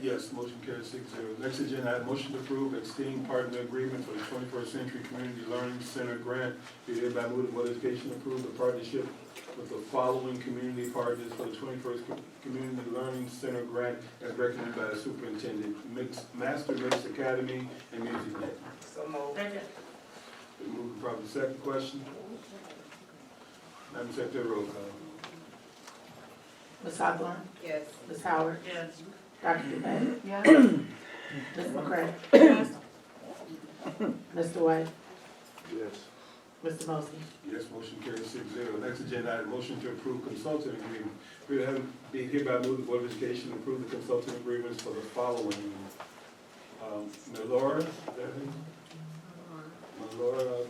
Yes, motion carries 6-0. Next agenda item, motion to approve extending partner agreement for the 21st Century Community Learning Center grant. Be hereby moved the Board of Education approve the partnership with the following community partners for the 21st Community Learning Center grant as recommended by the superintendent. Master Mix Academy and Music Net. So moved. Second. Been moved and properly second. Question? Madam Secretary, roll call. Ms. Hawthorne, Yes. Ms. Howard, Yes. Dr. Dupay, Yes. Ms. McCray, Yes. Mr. White, Yes. Mr. Mosley. Yes, motion carries 6-0. Next agenda item, motion to approve consulting agreement. We have be hereby move the Board of Education to approve the consulting agreements for the following. Melora, is that it? Melora.